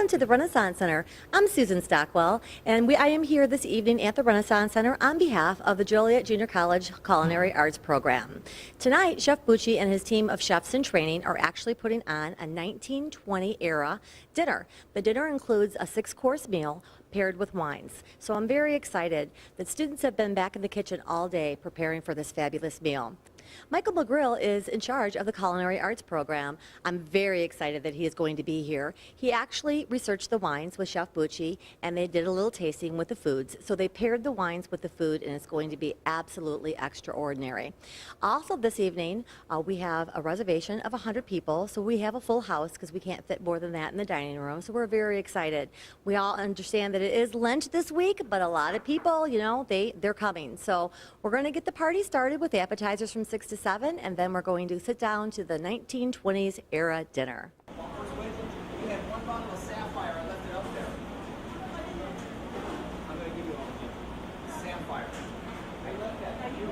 to the Renaissance Center. I'm Susan Stockwell, and I am here this evening at the Renaissance Center on behalf of the Joliet Junior College Culinary Arts Program. Tonight, Chef Bucci and his team of chefs in training are actually putting on a 1920 era dinner. The dinner includes a 6-course meal paired with wines. So I'm very excited that students have been back in the kitchen all day preparing for this fabulous meal. Michael McGrill is in charge of the Culinary Arts Program. I'm very excited that he is going to be here. He actually researched the wines with Chef Bucci, and they did a little tasting with the foods. So they paired the wines with the food, and it's going to be absolutely extraordinary. Also this evening, we have a reservation of 100 people, so we have a full house because we can't fit more than that in the dining room, so we're very excited. We all understand that it is Lent this week, but a lot of people, you know, they're coming. So we're going to get the party started with appetizers from 6 to 7, and then we're going to sit down to the 1920s era dinner. We have one bottle of Sapphire. I left it up there. I'm going to give you all of them. Sapphire. I left that for you.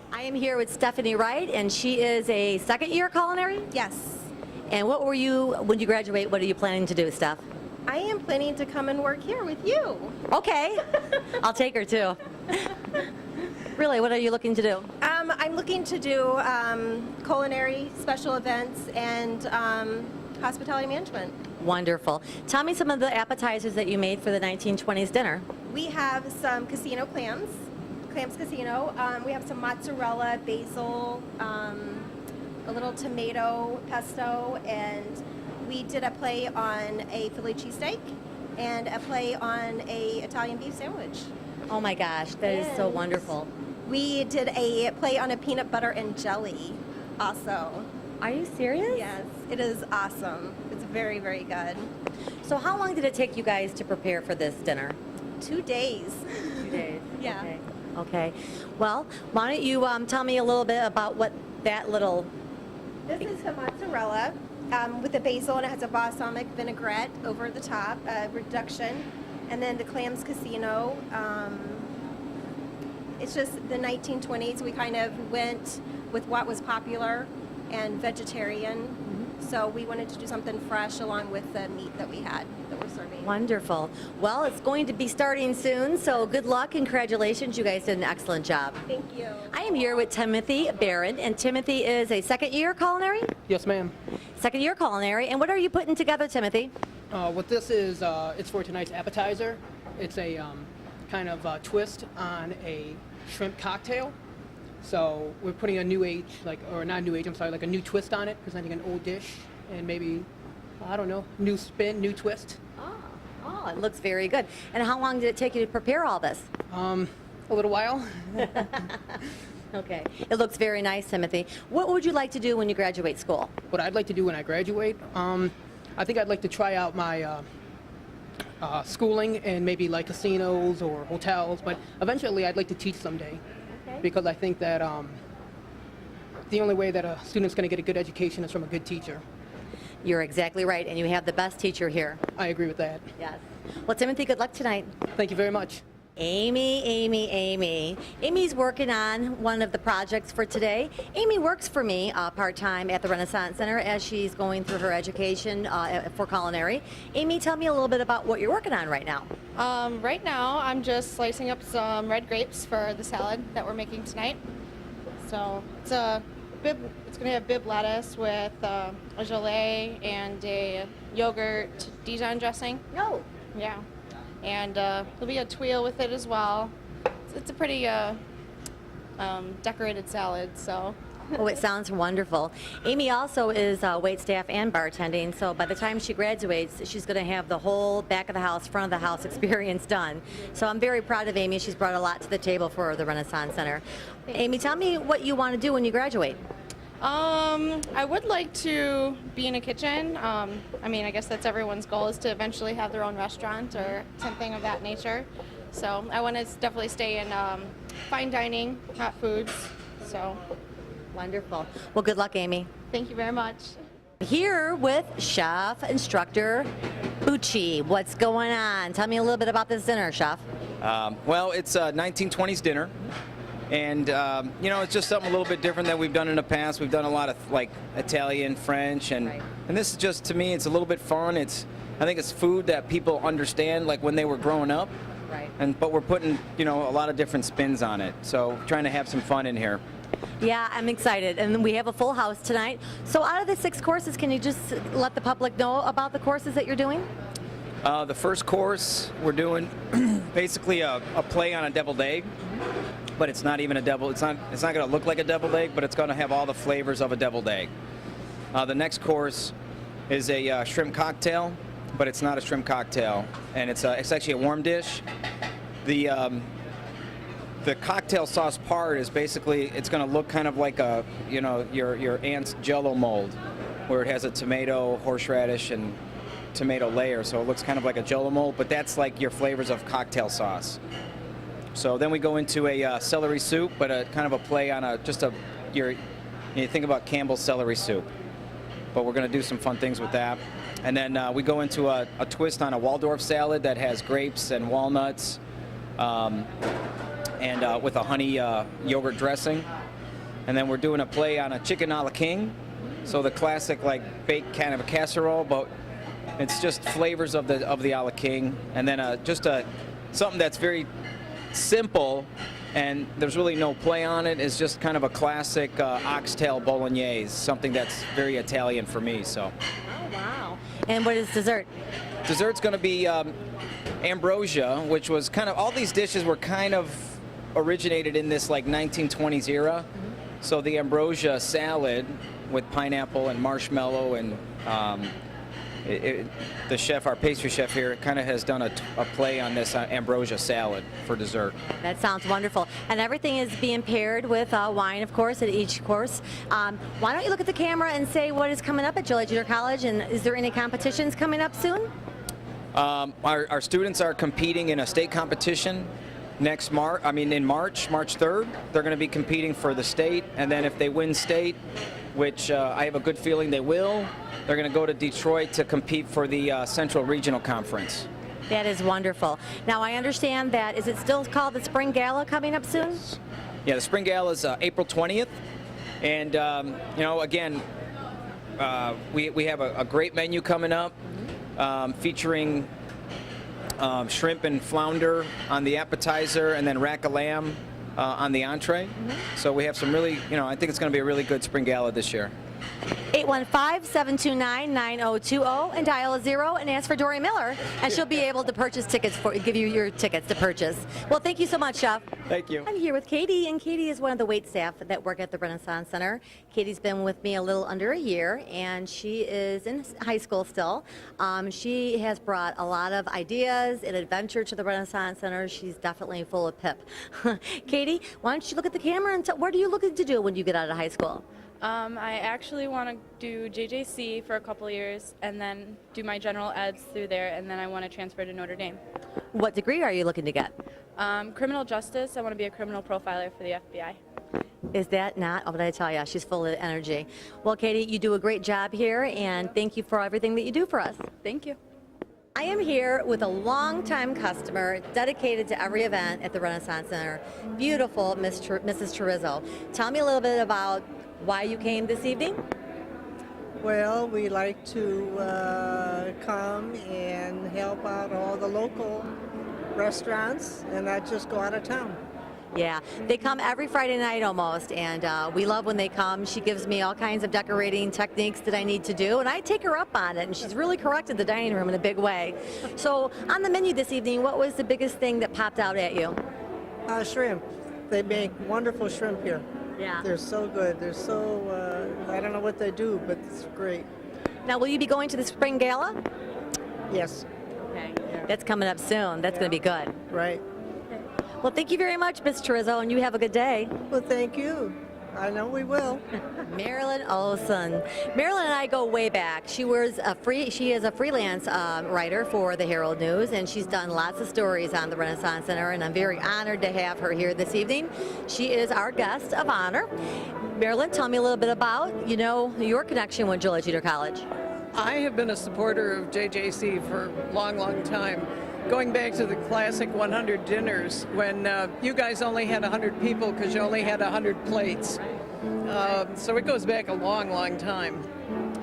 I am here with Stephanie Wright, and she is a second-year culinary? Yes. And what were you, when you graduate, what are you planning to do, Steph? I am planning to come and work here with you. Okay. I'll take her, too. Really, what are you looking to do? I'm looking to do culinary, special events, and hospitality management. Wonderful. Tell me some of the appetizers that you made for the 1920s dinner. We have some casino clams casino. We have some mozzarella, basil, a little tomato pesto, and we did a play on a Philly cheesesteak and a play on a Italian beef sandwich. Oh my gosh, that is so wonderful. We did a play on a peanut butter and jelly also. Are you serious? Yes, it is awesome. It's very, very good. So how long did it take you guys to prepare for this dinner? 2 days. 2 days. Yeah. Okay. Okay. Well, why don't you tell me a little bit about what that little... This is the mozzarella with the basil, and it has a balsamic vinaigrette over the top, reduction. And then the clams casino. It's just the 1920s. We kind of went with what was popular and vegetarian. So we wanted to do something fresh along with the meat that we had that we're serving. Wonderful. Well, it's going to be starting soon, so good luck and congratulations. You guys did an excellent job. Thank you. I am here with Timothy Barron, and Timothy is a second-year culinary? Yes, ma'am. Second-year culinary. And what are you putting together, Timothy? What this is, it's for tonight's appetizer. It's a kind of twist on a shrimp cocktail. So we're putting a new age, like a new twist on it, presenting an old dish and maybe, I don't know, new spin, new twist. Oh, it looks very good. And how long did it take you to prepare all this? A little while. Okay. It looks very nice, Timothy. What would you like to do when you graduate school? What I'd like to do when I graduate, I think I'd like to try out my schooling in maybe like casinos or hotels, but eventually I'd like to teach someday. Because I think that the only way that a student's going to get a good education is from a good teacher. You're exactly right, and you have the best teacher here. I agree with that. Yes. Well, Timothy, good luck tonight. Thank you very much. Amy. Amy's working on one of the projects for today. Amy works for me part-time at the Renaissance Center as she's going through her education for culinary. Amy, tell me a little bit about what you're working on right now. Right now, I'm just slicing up some red grapes for the salad that we're making tonight. So it's going to have bib lettuce with a Joliet and a yogurt Dijon dressing. No. Yeah. And there'll be a tuile with it as well. It's a pretty decorated salad, so. Oh, it sounds wonderful. Amy also is wait staff and bartending, so by the time she graduates, she's going to have the whole back of the house, front of the house experience done. So I'm very proud of Amy. She's brought a lot to the table for the Renaissance Center. Amy, tell me what you want to do when you graduate. I would like to be in a kitchen. I mean, I guess that's everyone's goal, is to eventually have their own restaurant or something of that nature. So I want to definitely stay in fine dining, hot foods. So Wonderful. Well, good luck, Amy. thank you very much. Here with chef instructor Bucci. What's going on? Tell me a little bit about this dinner, chef. Well, it's a 1920s dinner, and you know, it's just something a little bit different than we've done in the past. We've done a lot of like Italian, French, and Right. and this is just, to me, it's a little bit fun. I think it's food that people understand, like when they were growing up, Right. but we're putting, you know, a lot of different spins on it. So trying to have some fun in here. Yeah, I'm excited. And we have a full house tonight. So out of the 6 courses, can you just let the public know about the courses that you're doing? The first course, we're doing basically a play on a deviled egg, but it's not even a devil. It's not going to look like a deviled egg, but it's going to have all the flavors of a deviled egg. The next course is a shrimp cocktail, but it's not a shrimp cocktail, and it's actually a warm dish. The cocktail sauce part is basically, it's going to look kind of like a, you know, your aunt's Jell-O mold, where it has a tomato, horseradish, and tomato layer, so it looks kind of like a Jell-O mold, but that's like your flavors of cocktail sauce. So then we go into a celery soup, but a kind of a play on you think about Campbell's celery soup, but we're going to do some fun things with that. And then we go into a twist on a Waldorf salad that has grapes and walnuts, and with a honey yogurt dressing. And then we're doing a play on a chicken a la king, so the classic like baked kind of a casserole, but it's just flavors of the a la king. And then something that's very simple, and there's really no play on it. It's just kind of a classic oxtail bolognese, something that's very Italian for me. So. Oh, wow. And what is dessert? Dessert's going to be ambrosia, which was kind of, all these dishes were kind of originated in this like 1920s era. So the ambrosia salad with pineapple and marshmallow, and the chef, our pastry chef here, kind of has done a play on this ambrosia salad for dessert. That sounds wonderful. And everything is being paired with wine, of course, at each course. Why don't you look at the camera and say what is coming up at Joliet Junior College, and is there any competitions coming up soon? Our students are competing in a state competition in March 3rd. They're going to be competing for the state, and then if they win state, which I have a good feeling they will, they're going to go to Detroit to compete for the Central Regional Conference. That is wonderful. Now, I understand that, is it still called the Spring Gala coming up soon? Yeah, the Spring Gala is April 20th, and you know, again, we have a great menu coming up, featuring shrimp and flounder on the appetizer, and then rack of lamb on the entree. So we have some really, you know, I think it's going to be a really good Spring Gala this year. 815-729-9020 and dial a 0 and ask for Dory Miller, and she'll be able to give you your tickets to purchase. Well, thank you so much, Chef. Thank you. I'm here with Katie, and Katie is one of the wait staff that work at the Renaissance Center. Katie's been with me a little under a year, and she is in high school still. She has brought a lot of ideas and adventure to the Renaissance Center. She's definitely full of pip. Katie, why don't you look at the camera and what are you looking to do when you get out of high school? I actually want to do JJC for a couple years and then do my general eds through there, and then I want to transfer to Notre Dame. What degree are you looking to get? Criminal justice. I want to be a criminal profiler for the FBI. Is that not? Oh, but I tell you, she's full of energy. Well, Katie, you do a great job here, and thank you for everything that you do for us. Thank you. I am here with a longtime customer dedicated to every event at the Renaissance Center. Beautiful Mrs. Chorizo. Tell me a little bit about why you came this evening. Well, we like to come and help out all the local restaurants and not just go out of town. Yeah, they come every Friday night almost, and we love when they come. She gives me all kinds of decorating techniques that I need to do, and I take her up on it, and she's really corrected the dining room in a big way. So on the menu this evening, what was the biggest thing that popped out at you? Shrimp. They make wonderful shrimp here. Yeah. They're so good. They're so, I don't know what they do, but it's great. Now, will you be going to the Spring Gala? Yes. Okay. That's coming up soon. That's going to be good. Right. Well, thank you very much, Ms. Chorizo, and you have a good day. Well, thank you. I know we will. Marilyn Olson. Marilyn and I go way back. She is a freelance writer for the Herald News, and she's done lots of stories on the Renaissance Center, and I'm very honored to have her here this evening. She is our guest of honor. Marilyn, tell me a little bit about, your connection with Joliet Junior College. I have been a supporter of JJC for a long, long time. Going back to the classic 100 dinners when you guys only had 100 people because you only had 100 plates. So it goes back a long, long time.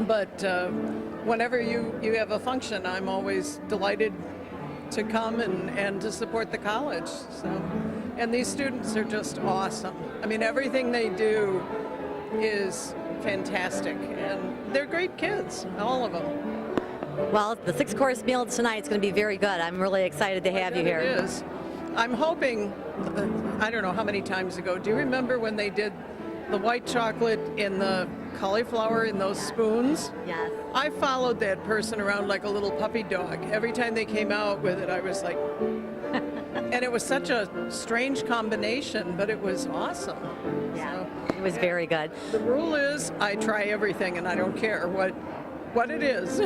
But whenever you have a function, I'm always delighted to come and to support the college. And these students are just awesome. I mean, everything they do is fantastic, and they're great kids, all of them. Well, the 6-course meal tonight is going to be very good. I'm really excited to have you here. It is. I'm hoping, I don't know how many times ago, do you remember when they did the white chocolate in the cauliflower in those spoons? Yes. I followed that person around like a little puppy dog. Every time they came out with it, I was like, and it was such a strange combination, but it was awesome. Yeah, it was very good. The rule is I try everything and I don't care what it is.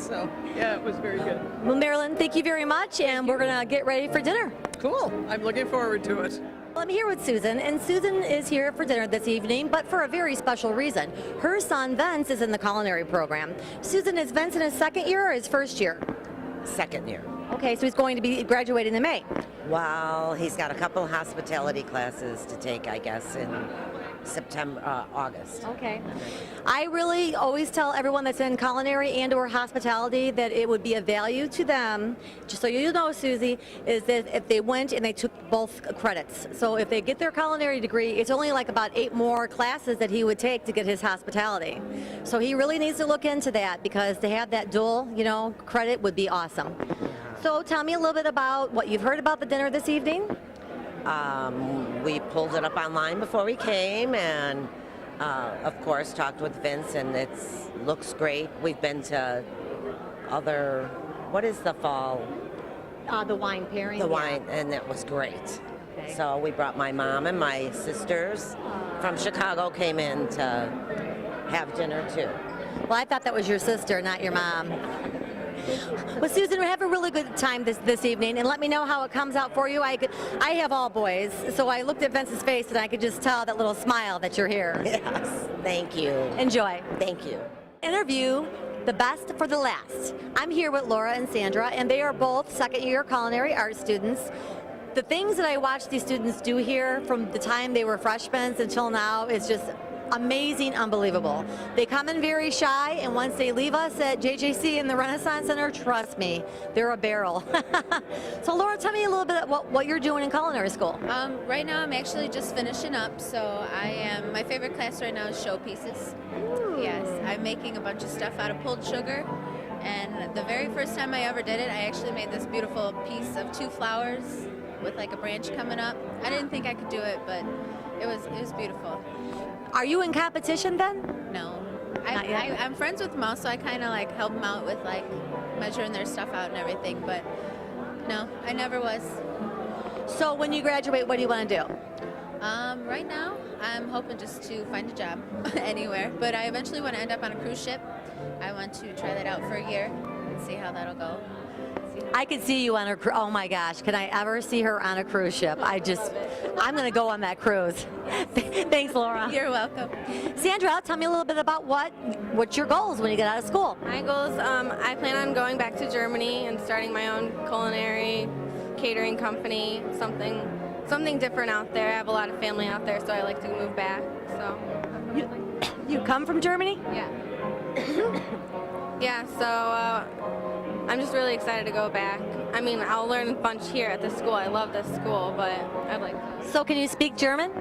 So, yeah, it was very good. Well, Marilyn, thank you very much, and we're going to get ready for dinner. Cool. I'm looking forward to it. Well, I'm here with Susan, and Susan is here for dinner this evening, but for a very special reason. Her son, Vince, is in the culinary program. Susan, is Vince in his second year or his first year? Second year. Okay, so he's going to be graduating in May. Well, he's got a couple of hospitality classes to take, I guess, in August. Okay. I really always tell everyone that's in culinary and or hospitality that it would be a value to them, just so you know, Susie, is that if they went and they took both credits. So if they get their culinary degree, it's only like about 8 more classes that he would take to get his hospitality. So he really needs to look into that, because to have that dual, credit would be awesome. So tell me a little bit about what you've heard about the dinner this evening. We pulled it up online before we came, and of course talked with Vince, and it looks great. We've been to other, what is the fall? The wine pairing. The wine, and it was great. Okay. So we brought my mom and my sisters from Chicago came in to have dinner too. Well, I thought that was your sister, not your mom. Well, Susan, we have a really good time this evening, and let me know how it comes out for you. I have all boys, so I looked at Vince's face, and I could just tell that little smile that you're here. Yes, thank you. Enjoy. Thank you. Interview the best for the last. I'm here with Laura and Sandra, and they are both second-year culinary arts students. The things that I watch these students do here from the time they were freshmen until now is just amazing, unbelievable. They come in very shy, and once they leave us at JJC in the Renaissance Center, trust me, they're a barrel. So Laura, tell me a little bit about what you're doing in culinary school. Right now I'm actually just finishing up, so my favorite class right now is showpieces. Ooh. Yes, I'm making a bunch of stuff out of pulled sugar, and the very first time I ever did it, I actually made this beautiful piece of 2 flowers with like a branch coming up. I didn't think I could do it, but it was beautiful. Are you in competition then? No. Not yet? I'm friends with them all, so I kind of like help them out with like measuring their stuff out and everything, but no, I never was. So when you graduate, what do you want to do? Right now, I'm hoping just to find a job anywhere, but I eventually want to end up on a cruise ship. I want to try that out for a year and see how that'll go. I could see you on a cruise. Oh my gosh, can I ever see her on a cruise ship? I'm going to go on that cruise. Thanks, Laura. You're welcome. Sandra, tell me a little bit about what's your goals when you get out of school? My goals, I plan on going back to Germany and starting my own culinary catering company, something different out there. I have a lot of family out there, so I like to move back. So You come from Germany? yeah. Yeah, so I'm just really excited to go back. I mean, I'll learn a bunch here at this school. I love this school, but I'd like to. So can you speak German?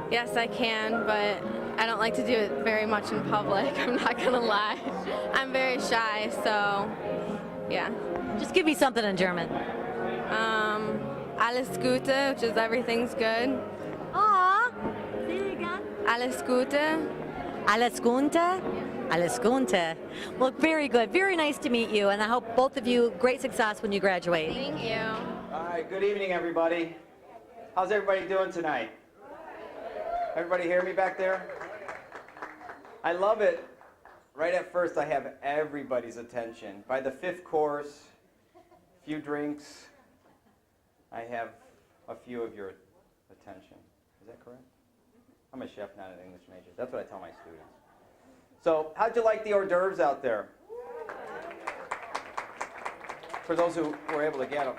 Yes, I can, but I don't like to do it very much in public. I'm not going to lie. I'm very shy, so yeah. Just give me something in German. Alles Gute, which is everything's good. Aw. Say it again. Alles Gute. Alles Gute? Alles Gute. Well, very good. Very nice to meet you, and I hope both of you great success when you graduate. Thank you. All right, good evening, everybody. How's everybody doing tonight? Everybody hear me back there? I love it. Right at first, I have everybody's attention. By the fifth course, few drinks, I have a few of your attention. Is that correct? I'm a chef, not an English major. That's what I tell my students. So, how'd you like the hors d'oeuvres out there? For those who were able to get them.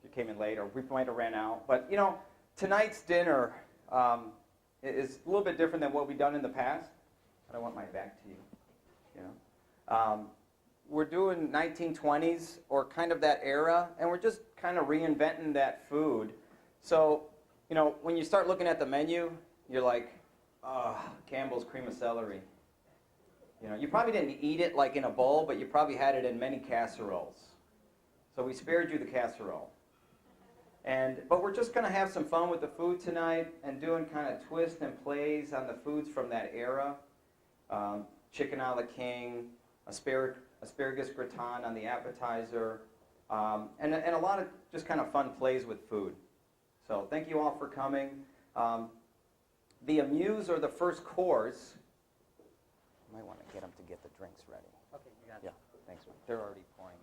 You came in late, or we might have ran out. But, you know, tonight's dinner is a little bit different than what we've done in the past. I don't want my back to you, you know. We're doing 1920s, or kind of that era, and we're just kind of reinventing that food. So, you know, when you start looking at the menu, you're like, oh, Campbell's cream of celery. You know, you probably didn't eat it like in a bowl, but you probably had it in many casseroles. So we spared you the casserole. But we're just going to have some fun with the food tonight and doing kind of twists and plays on the foods from that era. Chicken a la king, asparagus gratin on the appetizer, and a lot of just kind of fun plays with food. So thank you all for coming. The amuse, or the first course, you might want to get them to get the drinks ready. Okay, you got it. Yeah, thanks, Mike. They're already pouring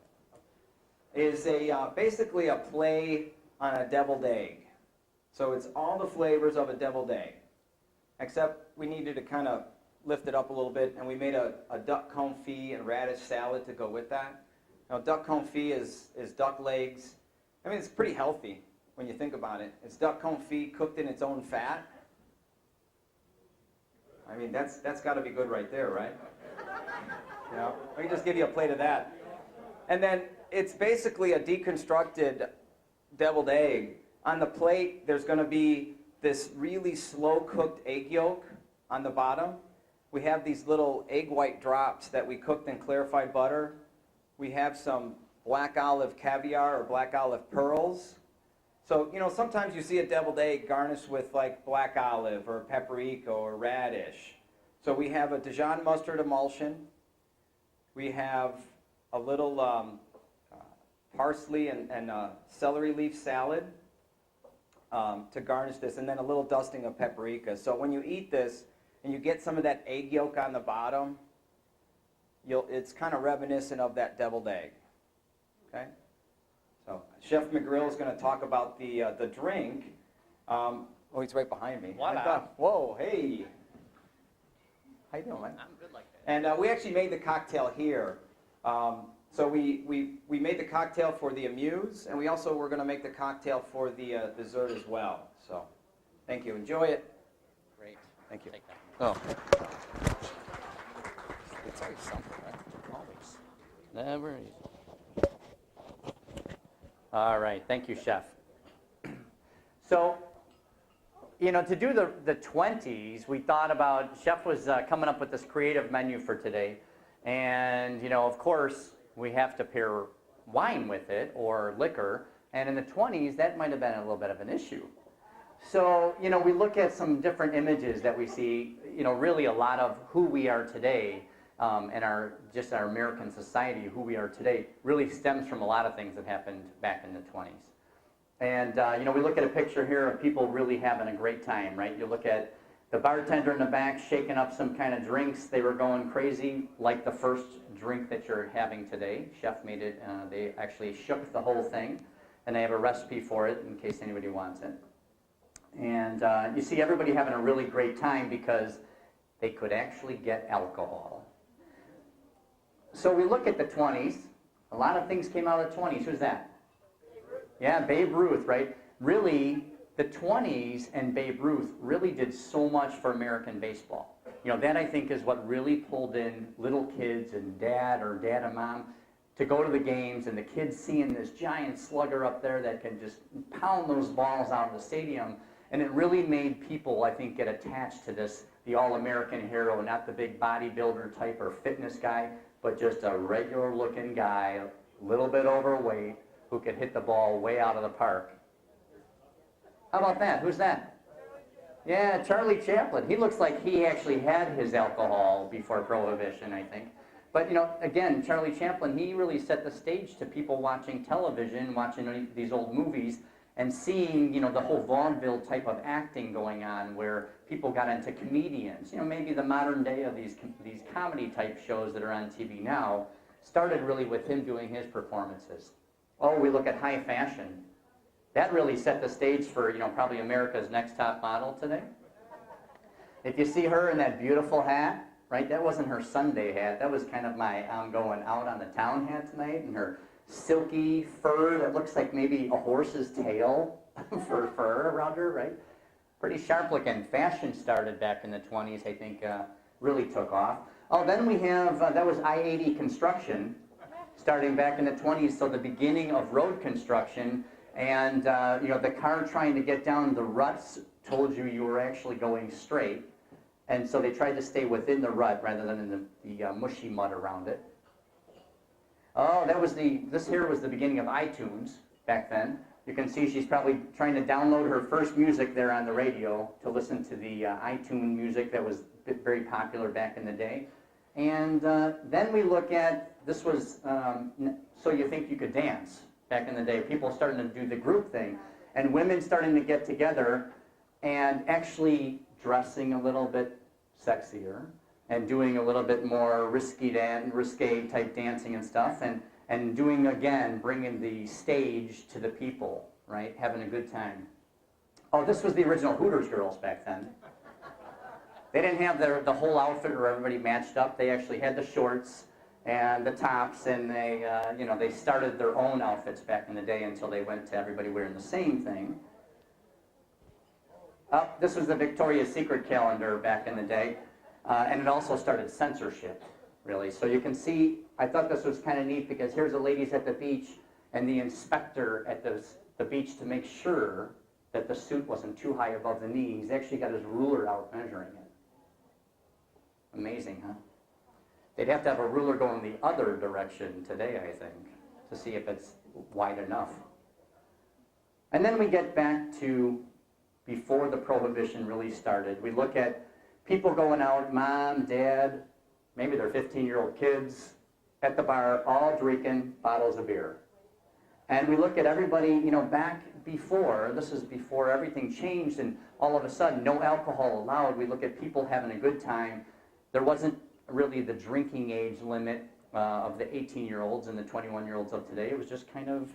it. Is basically a play on a deviled egg. So it's all the flavors of a deviled egg, except we needed to kind of lift it up a little bit, and we made a duck confit and radish salad to go with that. Now, duck confit is duck legs. I mean, it's pretty healthy when you think about it. It's duck confit cooked in its own fat. I mean, that's got to be good right there, right? You know, let me just give you a plate of that. And then it's basically a deconstructed deviled egg. On the plate, there's going to be this really slow-cooked egg yolk on the bottom. We have these little egg white drops that we cooked in clarified butter. We have some black olive caviar or black olive pearls. So, you know, sometimes you see a deviled egg garnished with like black olive or paprika or radish. So we have a Dijon mustard emulsion. We have a little parsley and celery leaf salad to garnish this, and then a little dusting of paprika. So when you eat this and you get some of that egg yolk on the bottom, it's kind of reminiscent of that deviled egg. Okay? So Chef McGrill is going to talk about the drink. Oh, he's right behind me. Whoa, hey. How you doing, man? I'm good like that. And we actually made the cocktail here. So we made the cocktail for the amuse, and we also were going to make the cocktail for the dessert as well. So thank you. Enjoy it. Great. Thank you. Take that. Oh. It's always something, right? Always. Never easy. All right, thank you, Chef. So, you know, to do the 20s, we thought about, Chef was coming up with this creative menu for today. And, you know, of course, we have to pair wine with it, or liquor. And in the 20s, that might have been a little bit of an issue. So, you know, we look at some different images that we see, you know, really a lot of who we are today. And our American society, who we are today, really stems from a lot of things that happened back in the 20s. And, you know, we look at a picture here of people really having a great time, right? You look at the bartender in the back shaking up some kind of drinks. They were going crazy, like the first drink that you're having today. Chef made it. They actually shook the whole thing, and they have a recipe for it in case anybody wants it. And you see everybody having a really great time because they could actually get alcohol. So we look at the 20s. A lot of things came out of the 20s. Who's that? Yeah, Babe Ruth, right? Really, the 20s and Babe Ruth really did so much for American baseball. You know, that I think is what really pulled in little kids and dad and mom to go to the games, and the kids seeing this giant slugger up there that can just pound those balls out of the stadium. And it really made people, I think, get attached to this, the all-American hero, not the big bodybuilder type or fitness guy, but just a regular-looking guy, a little bit overweight, who could hit the ball way out of the park. How about that? Who's that? Yeah, Charlie Chaplin. He looks like he actually had his alcohol before Prohibition, I think. But, you know, again, Charlie Chaplin, he really set the stage to people watching television, watching these old movies, and seeing, the whole vaudeville type of acting going on where people got into comedians, maybe the modern day of these comedy type shows that are on TV now started really with him doing his performances. Oh, we look at high fashion. That really set the stage for, probably America's Next Top Model today. If you see her in that beautiful hat, right, that wasn't her Sunday hat. That was kind of my I'm going out on the town hat tonight, and her silky fur that looks like maybe a horse's tail for fur around her, right? Pretty sharp looking. Fashion started back in the 20s, I think, really took off. Oh, then we have, that was I-80 construction, starting back in the 20s, so the beginning of road construction, and the car trying to get down the ruts told you were actually going straight, and so they tried to stay within the rut rather than in the mushy mud around it. Oh, this here was the beginning of iTunes back then. You can see she's probably trying to download her first music there on the radio to listen to the iTunes music that was very popular back in the day. And then we look at, this was So You Think You Could Dance back in the day. People starting to do the group thing, and women starting to get together and actually dressing a little bit sexier and doing a little bit more risque type dancing and stuff, and doing, again, bringing the stage to the people, right? Having a good time. Oh, this was the original Hooters girls back then. They didn't have the whole outfit where everybody matched up. They actually had the shorts and the tops, and they started their own outfits back in the day until they went to everybody wearing the same thing. This was the Victoria's Secret calendar back in the day, and it also started censorship, really. So you can see, I thought this was kind of neat because here's the ladies at the beach and the inspector at the beach to make sure that the suit wasn't too high above the knee. He's actually got his ruler out measuring it. Amazing, huh? They'd have to have a ruler going the other direction today, I think, to see if it's wide enough. And then we get back to before the Prohibition really started. We look at people going out, mom, dad, maybe their 15-year-old kids at the bar, all drinking bottles of beer. And we look at everybody, back before, this is before everything changed, and all of a sudden, no alcohol allowed. We look at people having a good time. There wasn't really the drinking age limit of the 18-year-olds and the 21-year-olds of today. It was just kind of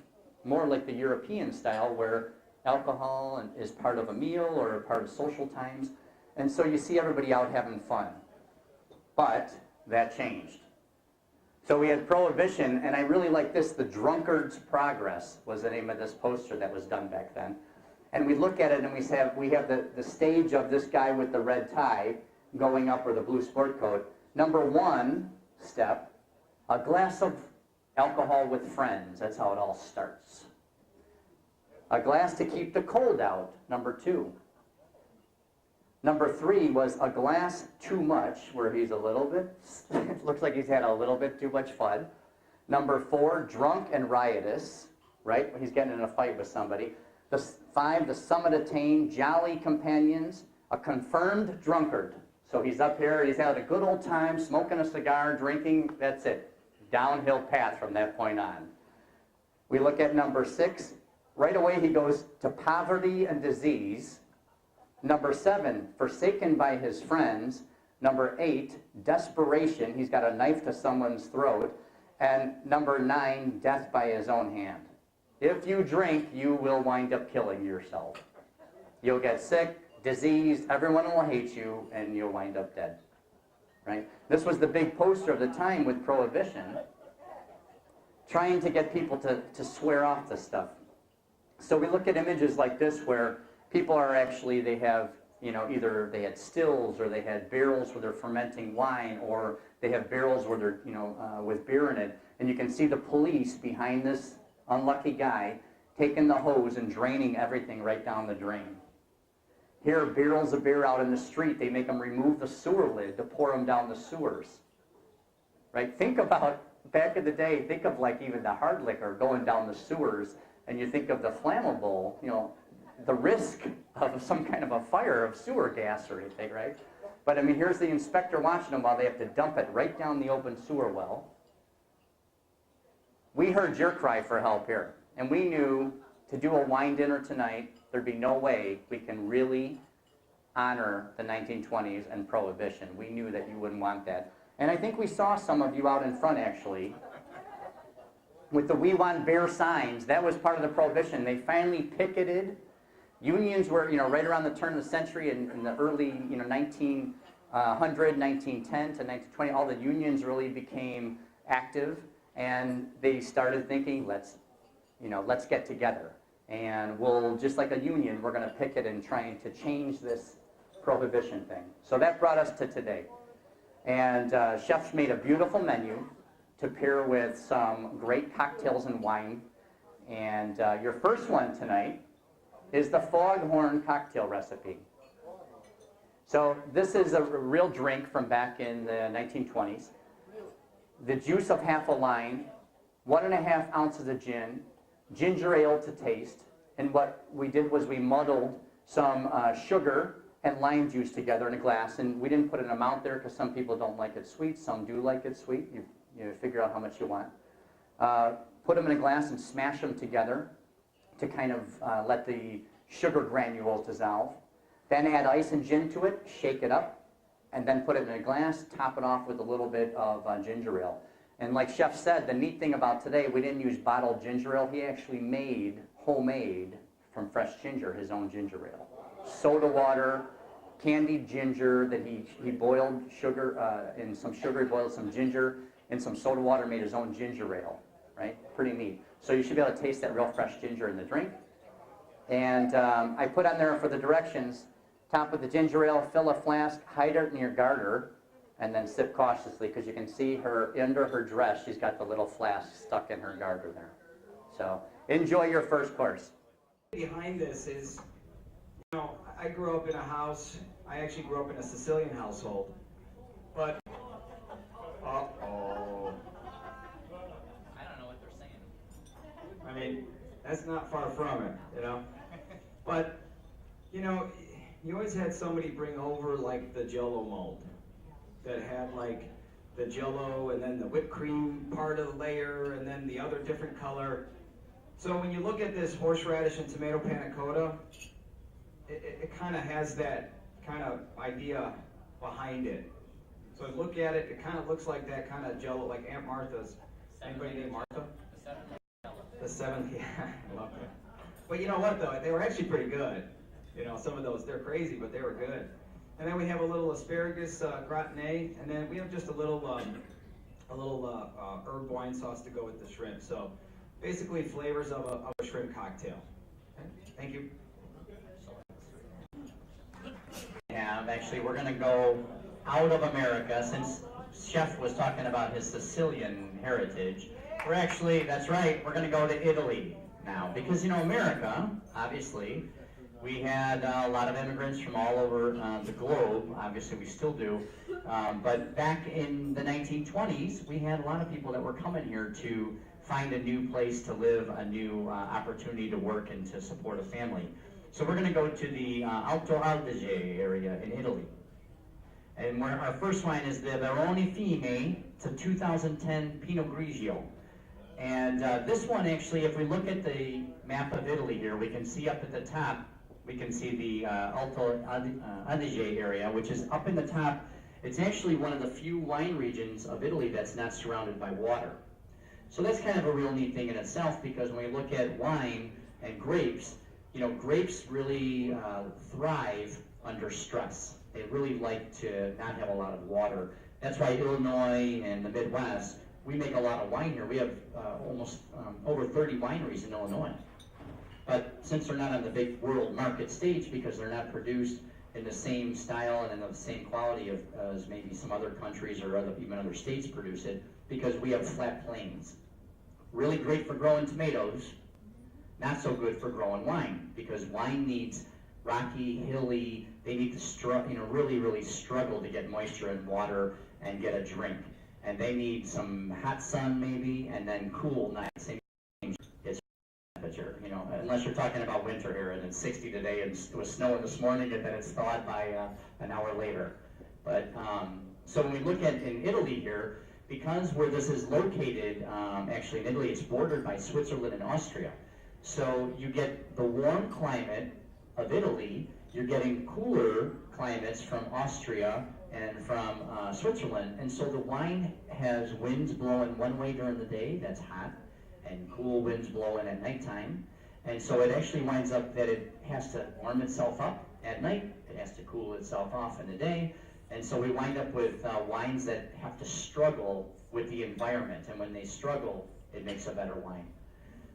more like the European style where alcohol is part of a meal or a part of social times. And so you see everybody out having fun. But that changed. So we had Prohibition, and I really like this. The Drunkard's Progress was the name of this poster that was done back then. And we look at it and we have the stage of this guy with the red tie going up, or the blue sport coat. Number one step, a glass of alcohol with friends. That's how it all starts. A glass to keep the cold out, number two. Number three was a glass too much, where he's a little bit, it looks like he's had a little bit too much fun. Number four, drunk and riotous, right? He's getting in a fight with somebody. Five, the summit attained, jolly companions, a confirmed drunkard. So he's up here, he's had a good old time, smoking a cigar, drinking, that's it. Downhill path from that point on. We look at number six. Right away he goes to poverty and disease. Number seven, forsaken by his friends. Number eight, desperation. He's got a knife to someone's throat. And number nine, death by his own hand. If you drink, you will wind up killing yourself. You'll get sick, diseased, everyone will hate you, and you'll wind up dead. Right? This was the big poster of the time with Prohibition, trying to get people to swear off this stuff. So we look at images like this where people are actually, they have, either they had stills or they had barrels where they're fermenting wine, or they have barrels where they're, with beer in it. And you can see the police behind this unlucky guy taking the hose and draining everything right down the drain. Here, barrels of beer out in the street, they make them remove the sewer lid to pour them down the sewers. Right? Think about, back in the day, think of like even the hard liquor going down the sewers, and you think of the flammable, the risk of some kind of a fire of sewer gas or anything, right? But I mean, here's the inspector watching them while they have to dump it right down the open sewer well. We heard your cry for help here, and we knew to do a wine dinner tonight, there'd be no way we can really honor the 1920s and Prohibition. We knew that you wouldn't want that. And I think we saw some of you out in front, actually, with the "We Want Beer" signs. That was part of the Prohibition. They finally picketed. Unions were, right around the turn of the century in the early, 1900, 1910 to 1920, all the unions really became active, and they started thinking, let's get together. And we'll, just like a union, we're going to picket and trying to change this Prohibition thing. So that brought us to today. And chefs made a beautiful menu to pair with some great cocktails and wine. And your first one tonight is the Foghorn cocktail recipe. So this is a real drink from back in the 1920s. The juice of half a lime, 1.5 ounces of gin, ginger ale to taste, and what we did was we muddled some sugar and lime juice together in a glass, and we didn't put an amount there because some people don't like it sweet, some do like it sweet. You figure out how much you want. Put them in a glass and smash them together to kind of let the sugar granules dissolve. Then add ice and gin to it, shake it up, and then put it in a glass, top it off with a little bit of ginger ale. And like Chef said, the neat thing about today, we didn't use bottled ginger ale. He actually made, homemade, from fresh ginger, his own ginger ale. Soda water, candied ginger that he boiled sugar, in some sugar, he boiled some ginger, in some soda water, made his own ginger ale, right? Pretty neat. So you should be able to taste that real fresh ginger in the drink. And I put on there for the directions, top with the ginger ale, fill a flask, hide it in your garter, and then sip cautiously, because you can see her, under her dress, she's got the little flask stuck in her garter there. So enjoy your first course. Behind this is, I grew up in a house, I actually grew up in a Sicilian household, but, uh-oh. I don't know what they're saying. I mean, that's not far from it, But, you always had somebody bring over, like, the Jell-O mold that had, like, the Jell-O and then the whipped cream part of the layer and then the other different color. So when you look at this horseradish and tomato panna cotta, it kind of has that kind of idea behind it. So look at it, it kind of looks like that kind of Jell-O, like Aunt Martha's. Anybody named Martha? The seventh, yeah, I love that. But you know what though, they were actually pretty good. Some of those, they're crazy, but they were good. And then we have a little asparagus gratinée, and then we have just a little herb wine sauce to go with the shrimp. So basically flavors of a shrimp cocktail. Okay? Thank you. Actually, we're going to go out of America, since Chef was talking about his Sicilian heritage. We're actually, that's right, we're going to go to Italy now, because America, obviously, we had a lot of immigrants from all over the globe. Obviously, we still do. But back in the 1920s, we had a lot of people that were coming here to find a new place to live, a new opportunity to work and to support a family. So we're going to go to the Alto Adige area in Italy. And our first wine is the Barone Fime. It's a 2010 Pinot Grigio. And this one, actually, if we look at the map of Italy here, we can see up at the top, we can see the Alto Adige area, which is up in the top. It's actually one of the few wine regions of Italy that's not surrounded by water. So that's kind of a real neat thing in itself, because when we look at wine and grapes, grapes really thrive under stress. They really like to not have a lot of water. That's why Illinois and the Midwest, we make a lot of wine here. We have almost over 30 wineries in Illinois. But since they're not on the big world market stage, because they're not produced in the same style and in the same quality as maybe some other countries or even other states produce it, because we have flat plains. Really great for growing tomatoes, not so good for growing wine, because wine needs rocky, hilly, they need to really struggle to get moisture and water and get a drink. And they need some hot sun maybe, and then cool nights. Temperature, unless you're talking about winter here and it's 60 today and it was snowing this morning and then it's thawed by an hour later. But so when we look at in Italy here, because where this is located, actually in Italy it's bordered by Switzerland and Austria. So you get the warm climate of Italy, you're getting cooler climates from Austria and from Switzerland. And so the wine has winds blowing one way during the day, that's hot, and cool winds blowing at nighttime. And so it actually winds up that it has to warm itself up at night, it has to cool itself off in the day. And so we wind up with wines that have to struggle with the environment. And when they struggle, it makes a better wine.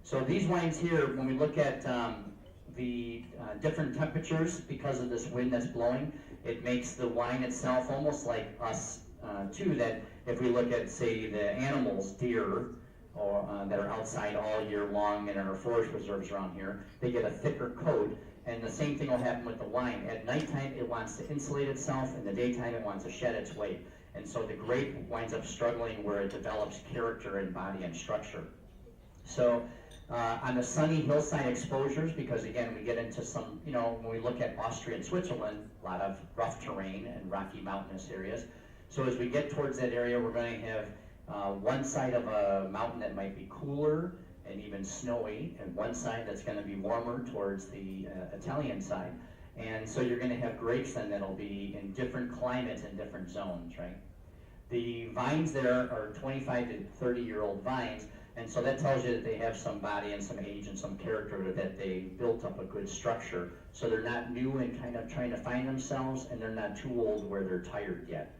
So these wines here, when we look at the different temperatures because of this wind that's blowing, it makes the wine itself almost like us too, that if we look at, say, the animals, deer, or that are outside all year long in our forest reserves around here, they get a thicker coat, and the same thing will happen with the wine. At nighttime, it wants to insulate itself, in the daytime, it wants to shed its weight. And so the grape winds up struggling where it develops character and body and structure. So on the sunny hillside exposures, because again, we get into some, you know, when we look at Austria and Switzerland, a lot of rough terrain and rocky mountainous areas. So as we get towards that area, we're going to have one side of a mountain that might be cooler and even snowy, and one side that's going to be warmer towards the Italian side. And so you're going to have grapes then that'll be in different climates and different zones, right? The vines there are 25 to 30-year-old vines, and so that tells you that they have some body and some age and some character, that they built up a good structure. So they're not new and kind of trying to find themselves, and they're not too old where they're tired yet.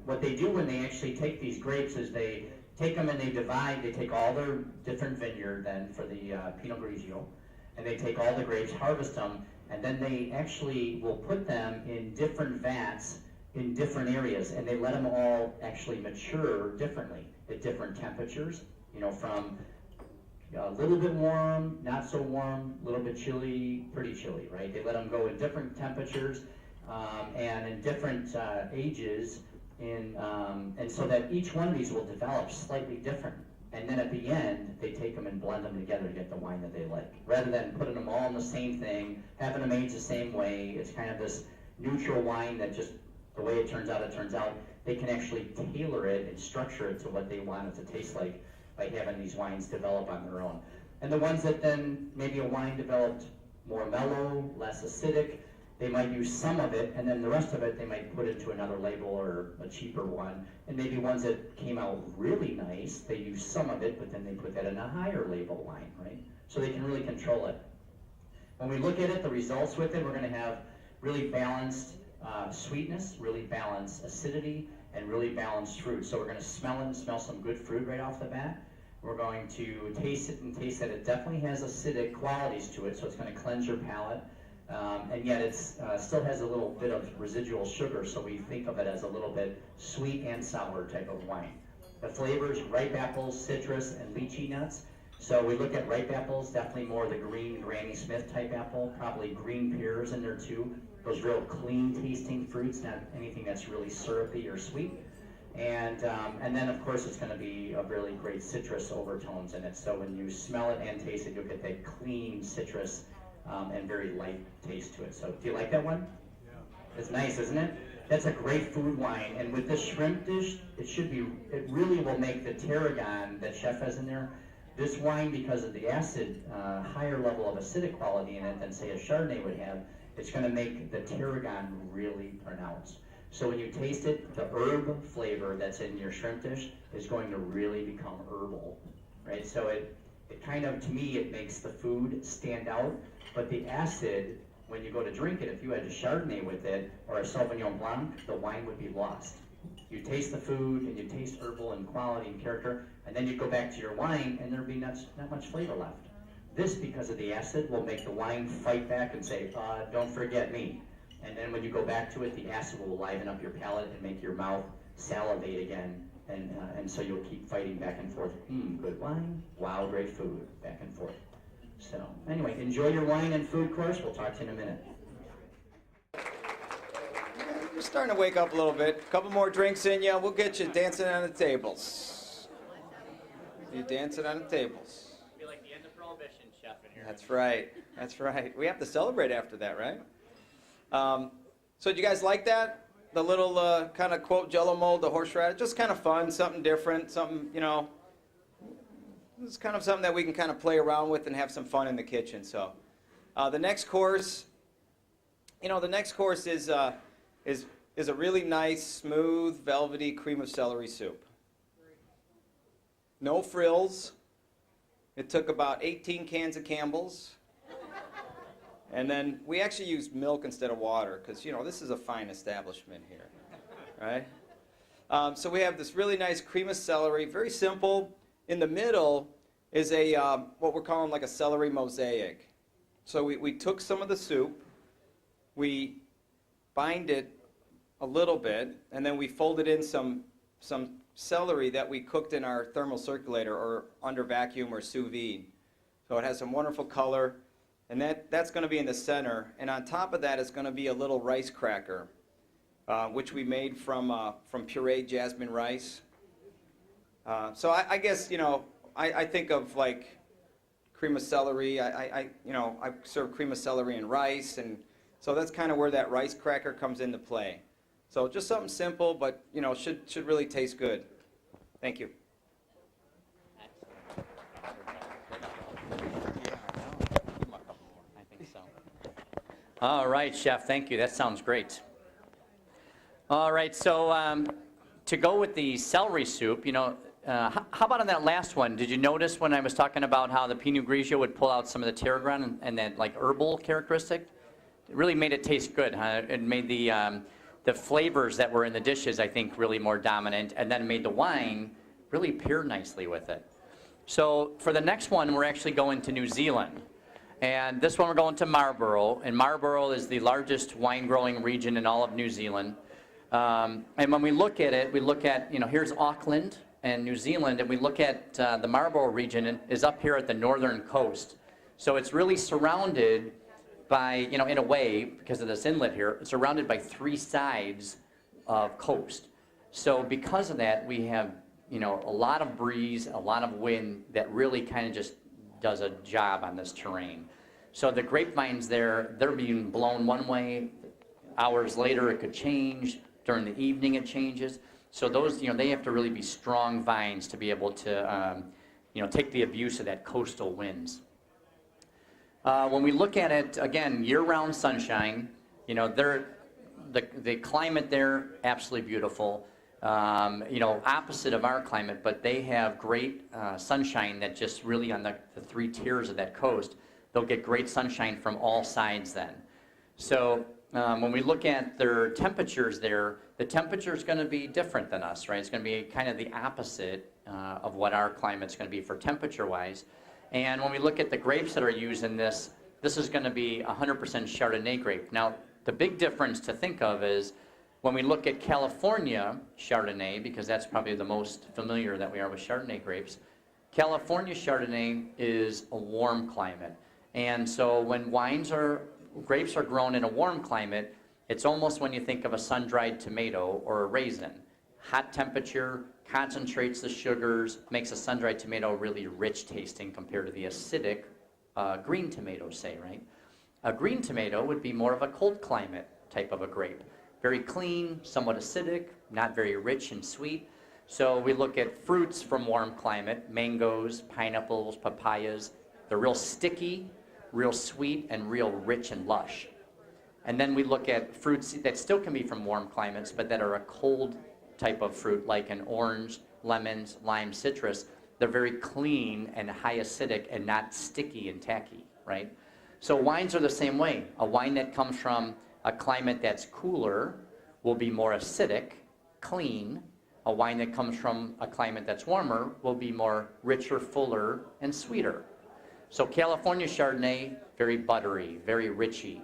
What they do when they actually take these grapes is they take them and they divide, they take all their different vineyard then for the Pinot Grigio, and they take all the grapes, harvest them, and then they actually will put them in different vats in different areas, and they let them all actually mature differently at different temperatures, you know, from a little bit warm, not so warm, a little bit chilly, pretty chilly, right? They let them go in different temperatures and in different ages, and so that each one of these will develop slightly different. And then at the end, they take them and blend them together to get the wine that they like. Rather than putting them all in the same thing, having them age the same way, it's kind of this neutral wine that just, the way it turns out, it turns out. They can actually tailor it and structure it to what they want it to taste like by having these wines develop on their own. And the ones that then, maybe a wine developed more mellow, less acidic, they might use some of it, and then the rest of it they might put into another label or a cheaper one. And maybe ones that came out really nice, they use some of it, but then they put that in a higher label wine, right? So they can really control it. When we look at it, the results with it, we're going to have really balanced sweetness, really balanced acidity, and really balanced fruit. So we're going to smell it and smell some good fruit right off the bat. We're going to taste it and taste that it definitely has acidic qualities to it, so it's going to cleanse your palate. And yet it still has a little bit of residual sugar, so we think of it as a little bit sweet and sour type of wine. The flavors, ripe apples, citrus, and lychee nuts. So we look at ripe apples, definitely more the green Granny Smith type apple, probably green pears in there too. Those real clean tasting fruits, not anything that's really syrupy or sweet. And then of course it's going to be a really great citrus overtones in it. So when you smell it and taste it, you'll get that clean citrus and very light taste to it. So do you like that one? Yeah. It's nice, isn't it? That's a great food wine. And with this shrimp dish, it really will make the tarragon that Chef has in there. This wine, because of the acid, higher level of acidic quality in it than say a Chardonnay would have, it's going to make the tarragon really pronounced. So when you taste it, the herb flavor that's in your shrimp dish is going to really become herbal, right? So it kind of, to me, it makes the food stand out. But the acid, when you go to drink it, if you had a Chardonnay with it or a Sauvignon Blanc, the wine would be lost. You taste the food and you taste herbal and quality and character, and then you go back to your wine and there'll be not much flavor left. This, because of the acid, will make the wine fight back and say, don't forget me. And then when you go back to it, the acid will liven up your palate and make your mouth salivate again. And so you'll keep fighting back and forth. Good wine, wow, great food, back and forth. So anyway, enjoy your wine and food course. We'll talk to you in a minute. You're starting to wake up a little bit. A couple more drinks in you. We'll get you dancing on the tables. You dancing on the tables. It'll be like the end of Prohibition, Chef, in here. That's right. That's right. We have to celebrate after that, right? So do you guys like that? The little kind of quote Jello mold, the horseradish, just kind of fun, something different, something, you know, it's kind of something that we can kind of play around with and have some fun in the kitchen. So the next course, the next course is a really nice, smooth, velvety cream of celery soup. No frills. It took about 18 cans of Campbell's. And then we actually used milk instead of water because, this is a fine establishment here, right? So we have this really nice cream of celery, very simple. In the middle is what we're calling like a celery mosaic. So we took some of the soup, we bind it a little bit, and then we folded in some celery that we cooked in our thermal circulator or under vacuum or sous vide. So it has some wonderful color, and that's going to be in the center. And on top of that is going to be a little rice cracker, which we made from pureed jasmine rice. So I guess, I think of like cream of celery. I serve cream of celery and rice, and so that's kind of where that rice cracker comes into play. So just something simple, but should really taste good. Thank you. I think so. All right, Chef, thank you. That sounds great. All right, so to go with the celery soup, how about on that last one? Did you notice when I was talking about how the Pinot Grigio would pull out some of the tarragon and that like herbal characteristic? It really made it taste good, huh? It made the flavors that were in the dishes, I think, really more dominant, and then made the wine really pair nicely with it. So for the next one, we're actually going to New Zealand. And this one we're going to Marlborough, and Marlborough is the largest wine growing region in all of New Zealand. And when we look at it, we look at, here's Auckland and New Zealand, and we look at the Marlborough region is up here at the northern coast. So it's really surrounded by, in a way, because of this inlet here, it's surrounded by three sides of coast. So because of that, we have, a lot of breeze, a lot of wind that really kind of just does a job on this terrain. So the grapevines there, they're being blown one way. Hours later, it could change. During the evening, it changes. So those, they have to really be strong vines to be able to, take the abuse of that coastal winds. When we look at it, again, year-round sunshine, the climate there, absolutely beautiful. Opposite of our climate, but they have great sunshine that just really on the three tiers of that coast, they'll get great sunshine from all sides then. So when we look at their temperatures there, the temperature is going to be different than us, right? It's going to be kind of the opposite of what our climate's going to be for temperature-wise. And when we look at the grapes that are used in this is going to be 100% Chardonnay grape. Now, the big difference to think of is when we look at California Chardonnay, because that's probably the most familiar that we are with Chardonnay grapes, California Chardonnay is a warm climate. And so when grapes are grown in a warm climate, it's almost when you think of a sun-dried tomato or a raisin. Hot temperature concentrates the sugars, makes a sun-dried tomato really rich tasting compared to the acidic green tomatoes, say, right? A green tomato would be more of a cold climate type of a grape. Very clean, somewhat acidic, not very rich and sweet. So we look at fruits from warm climate, mangoes, pineapples, papayas. They're real sticky, real sweet, and real rich and lush. And then we look at fruits that still can be from warm climates, but that are a cold type of fruit, like an orange, lemons, lime, citrus. They're very clean and high acidic and not sticky and tacky, right? So wines are the same way. A wine that comes from a climate that's cooler will be more acidic, clean. A wine that comes from a climate that's warmer will be more richer, fuller, and sweeter. So California Chardonnay, very buttery, very richy,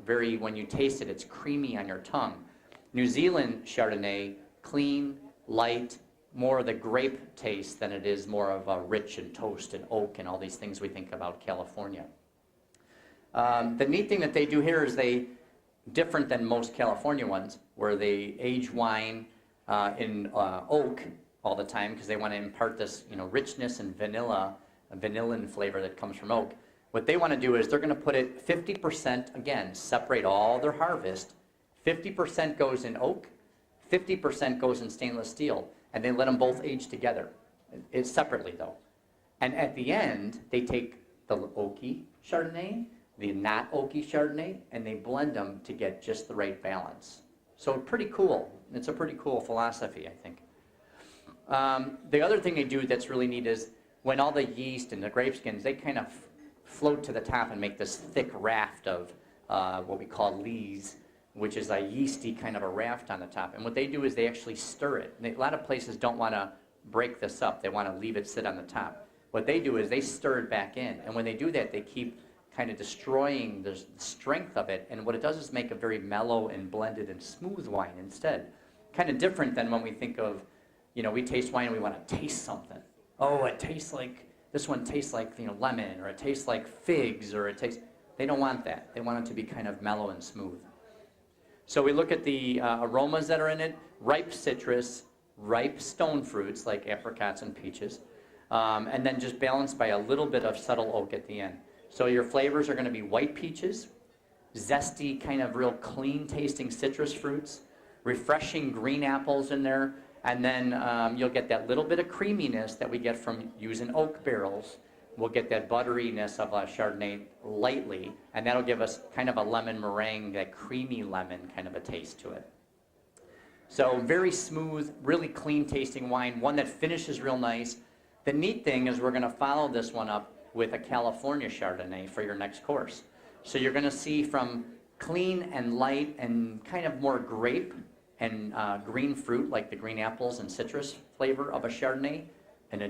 very, when you taste it, it's creamy on your tongue. New Zealand Chardonnay, clean, light, more of the grape taste than it is more of a rich and toast and oak and all these things we think about California. The neat thing that they do here is different than most California ones, where they age wine in oak all the time because they want to impart this, richness and vanillin flavor that comes from oak. What they want to do is they're going to put it 50%, again, separate all their harvest. 50% goes in oak, 50% goes in stainless steel, and they let them both age together. It's separately, though. And at the end, they take the oaky Chardonnay, the not oaky Chardonnay, and they blend them to get just the right balance. So pretty cool. It's a pretty cool philosophy, I think. The other thing they do that's really neat is when all the yeast and the grape skins, they kind of float to the top and make this thick raft of what we call lees, which is a yeasty kind of a raft on the top. And what they do is they actually stir it. A lot of places don't want to break this up. They want to leave it sit on the top. What they do is they stir it back in. And when they do that, they keep kind of destroying the strength of it. And what it does is make a very mellow and blended and smooth wine instead. Kind of different than when we think of, you know, we taste wine and we want to taste something. Oh, it tastes like, this one tastes like, you know, lemon, or it tastes like figs, or it tastes, they don't want that. They want it to be kind of mellow and smooth. So we look at the aromas that are in it: ripe citrus, ripe stone fruits like apricots and peaches, and then just balanced by a little bit of subtle oak at the end. So your flavors are going to be white peaches, zesty, kind of real clean tasting citrus fruits, refreshing green apples in there, and then you'll get that little bit of creaminess that we get from using oak barrels. We'll get that butteriness of a Chardonnay lightly, and that'll give us kind of a lemon meringue, that creamy lemon kind of a taste to it. So very smooth, really clean tasting wine, one that finishes real nice. The neat thing is we're going to follow this one up with a California Chardonnay for your next course. So you're going to see from clean and light and kind of more grape and green fruit, like the green apples and citrus flavor of a Chardonnay, and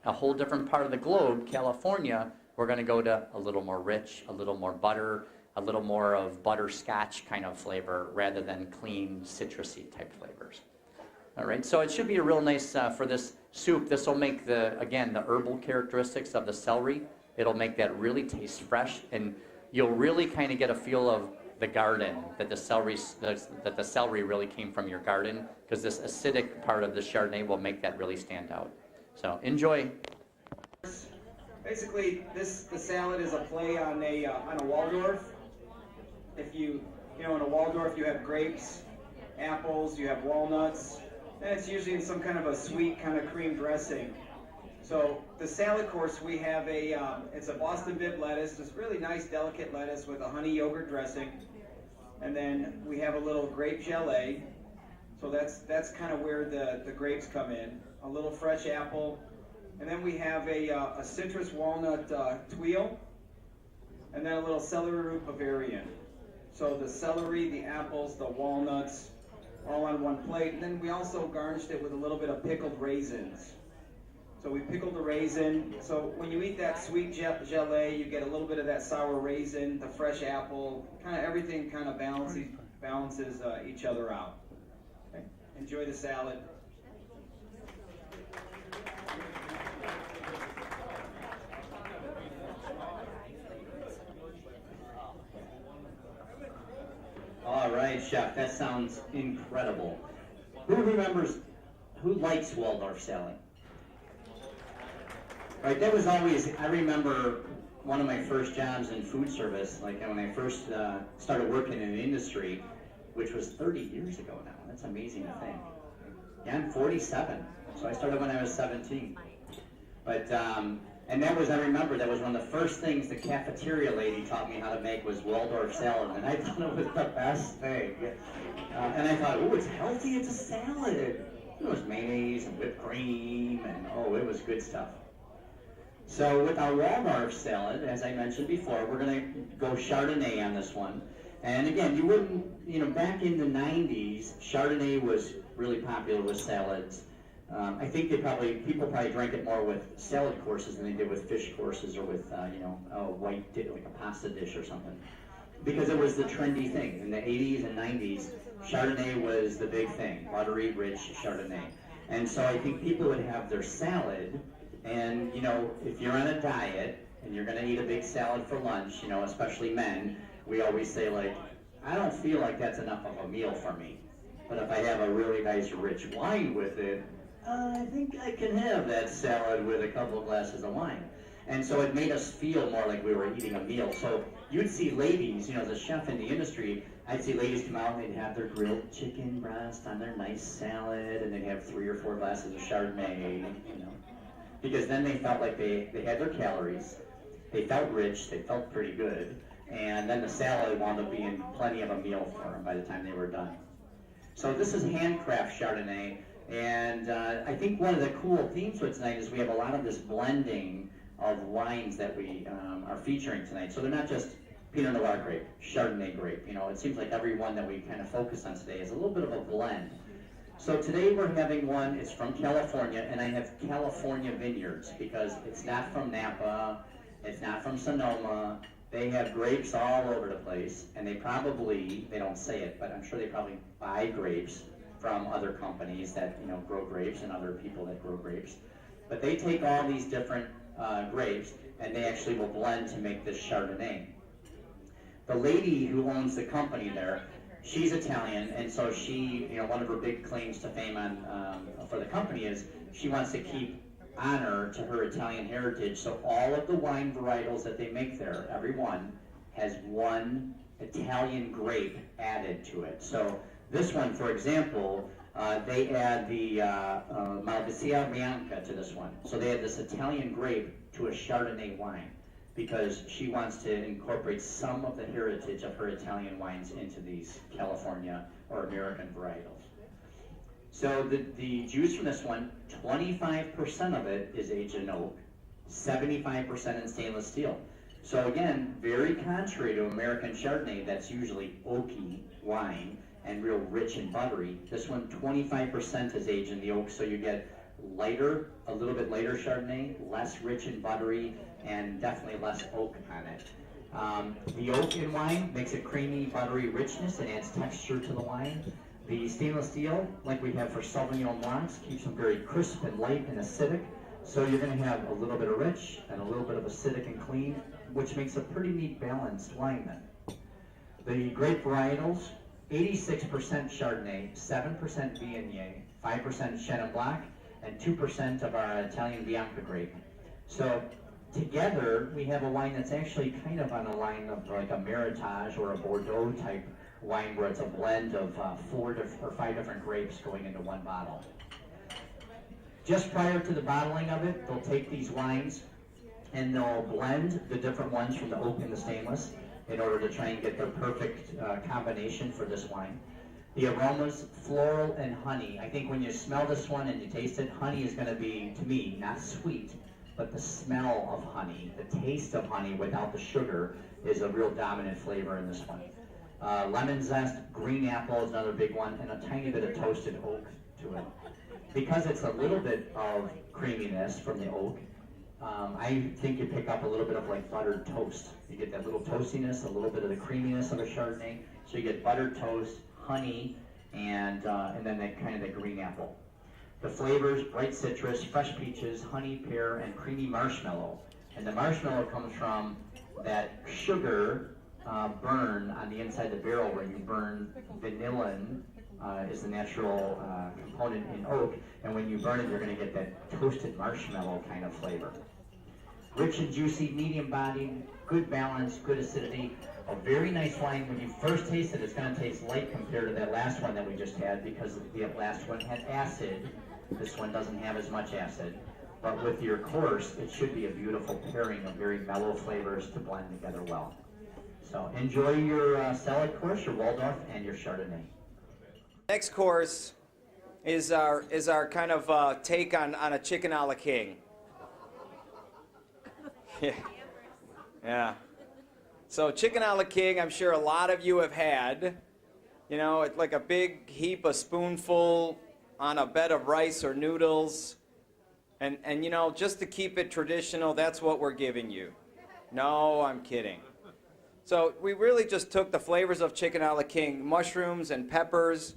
a whole different part of the globe, California, we're going to go to a little more rich, a little more butter, a little more of butterscotch kind of flavor rather than clean citrusy type flavors. All right, so it should be a real nice, for this soup, this will make the herbal characteristics of the celery. It'll make that really taste fresh, and you'll really kind of get a feel of the garden, that the celery really came from your garden, because this acidic part of the Chardonnay will make that really stand out. So enjoy. Basically, the salad is a play on a Waldorf. If you know, in a Waldorf, you have grapes, apples, you have walnuts, and it's usually in some kind of a sweet kind of cream dressing. So the salad course, we have it's a Boston bib lettuce, this really nice, delicate lettuce with a honey yogurt dressing, and then we have a little grape gelée. So that's kind of where the grapes come in. A little fresh apple, and then we have a citrus walnut tuile, and then a little celery root Bavarian. So the celery, the apples, the walnuts, all on one plate, and then we also garnished it with a little bit of pickled raisins. So we pickled the raisin, so when you eat that sweet gelée, you get a little bit of that sour raisin, the fresh apple, kind of everything kind of balances each other out. Okay. Enjoy the salad. All right, Chef, that sounds incredible. Who likes Waldorf salad? Right, that was always, I remember one of my first jobs in food service, like when I first started working in the industry, which was 30 years ago now. That's amazing to think. Yeah, I'm 47, so I started when I was 17. But, and that was, I remember, that was one of the first things the cafeteria lady taught me how to make was Waldorf salad, and I thought it was the best thing. And I thought, oh, it's healthy, it's a salad. It was mayonnaise and whipped cream, and oh, it was good stuff. So with our Waldorf salad, as I mentioned before, we're going to go Chardonnay on this one. And again, you wouldn't, back in the 90s, Chardonnay was really popular with salads. I think people probably drank it more with salad courses than they did with fish courses or with, a white dish, like a pasta dish or something. Because it was the trendy thing. In the 80s and 90s, Chardonnay was the big thing, buttery, rich Chardonnay. And so I think people would have their salad, and, if you're on a diet and you're going to eat a big salad for lunch, especially men, we always say, like, I don't feel like that's enough of a meal for me. But if I have a really nice, rich wine with it, I think I can have that salad with a couple of glasses of wine. And so it made us feel more like we were eating a meal. So you'd see ladies, as a chef in the industry, I'd see ladies come out and they'd have their grilled chicken breast on their nice salad, and they'd have 3 or 4 glasses of Chardonnay, because then they felt like they had their calories, they felt rich, they felt pretty good, and then the salad wound up being plenty of a meal for them by the time they were done. So this is handcraft Chardonnay, and I think one of the cool themes for tonight is we have a lot of this blending of wines that we are featuring tonight. So they're not just Pinot Noir grape, Chardonnay grape. You know, it seems like every one that we kind of focus on today is a little bit of a blend. So today we're having one, it's from California, and I have California vineyards because it's not from Napa, it's not from Sonoma. They have grapes all over the place, and they don't say it, but I'm sure they probably buy grapes from other companies that, you know, grow grapes and other people that grow grapes. But they take all these different grapes, and they actually will blend to make this Chardonnay. The lady who owns the company there, she's Italian, and so she, you know, one of her big claims to fame for the company is she wants to keep honor to her Italian heritage. So all of the wine varietals that they make there, every one, has one Italian grape added to it. So this one, for example, they add the Malvasia Bianca to this one. So they add this Italian grape to a Chardonnay wine because she wants to incorporate some of the heritage of her Italian wines into these California or American varietals. So the juice from this one, 25% of it is aged in oak, 75% in stainless steel. So again, very contrary to American Chardonnay that's usually oaky wine and real rich and buttery. This one, 25% is aged in the oak, so you get lighter, a little bit lighter Chardonnay, less rich and buttery, and definitely less oak on it. The oak in wine makes a creamy, buttery richness and adds texture to the wine. The stainless steel, like we have for Sauvignon Blancs, keeps them very crisp and light and acidic. So you're going to have a little bit of rich and a little bit of acidic and clean, which makes a pretty neat balanced wine then. The grape varietals, 86% Chardonnay, 7% Viognier, 5% Chenin Blanc, and 2% of our Italian Bianca grape. So together, we have a wine that's actually kind of on a line of like a Meritage or a Bordeaux type wine where it's a blend of 4 or 5 different grapes going into one bottle. Just prior to the bottling of it, they'll take these wines and they'll blend the different ones from the oak and the stainless in order to try and get the perfect combination for this wine. The aromas, floral and honey. I think when you smell this one and you taste it, honey is going to be, to me, not sweet, but the smell of honey, the taste of honey without the sugar is a real dominant flavor in this one. Lemon zest, green apple is another big one, and a tiny bit of toasted oak to it. Because it's a little bit of creaminess from the oak, I think you pick up a little bit of like buttered toast. You get that little toastiness, a little bit of the creaminess of a Chardonnay. So you get buttered toast, honey, and then that kind of the green apple. The flavors, bright citrus, fresh peaches, honey, pear, and creamy marshmallow. And the marshmallow comes from that sugar burn on the inside the barrel where you burn vanillin is the natural component in oak, and when you burn it, you're going to get that toasted marshmallow kind of flavor. Rich and juicy, medium bodied, good balance, good acidity. A very nice wine. When you first taste it, it's going to taste light compared to that last one that we just had because the last one had acid. This one doesn't have as much acid. But with your course, it should be a beautiful pairing of very mellow flavors to blend together well. So enjoy your salad course, your Waldorf, and your Chardonnay. Next course is our kind of take on a chicken a la king. Yeah. So chicken a la king, I'm sure a lot of you have had. You know, it's like a big heap, a spoonful on a bed of rice or noodles. And you know, just to keep it traditional, that's what we're giving you. No, I'm kidding. So we really just took the flavors of chicken a la king, mushrooms and peppers.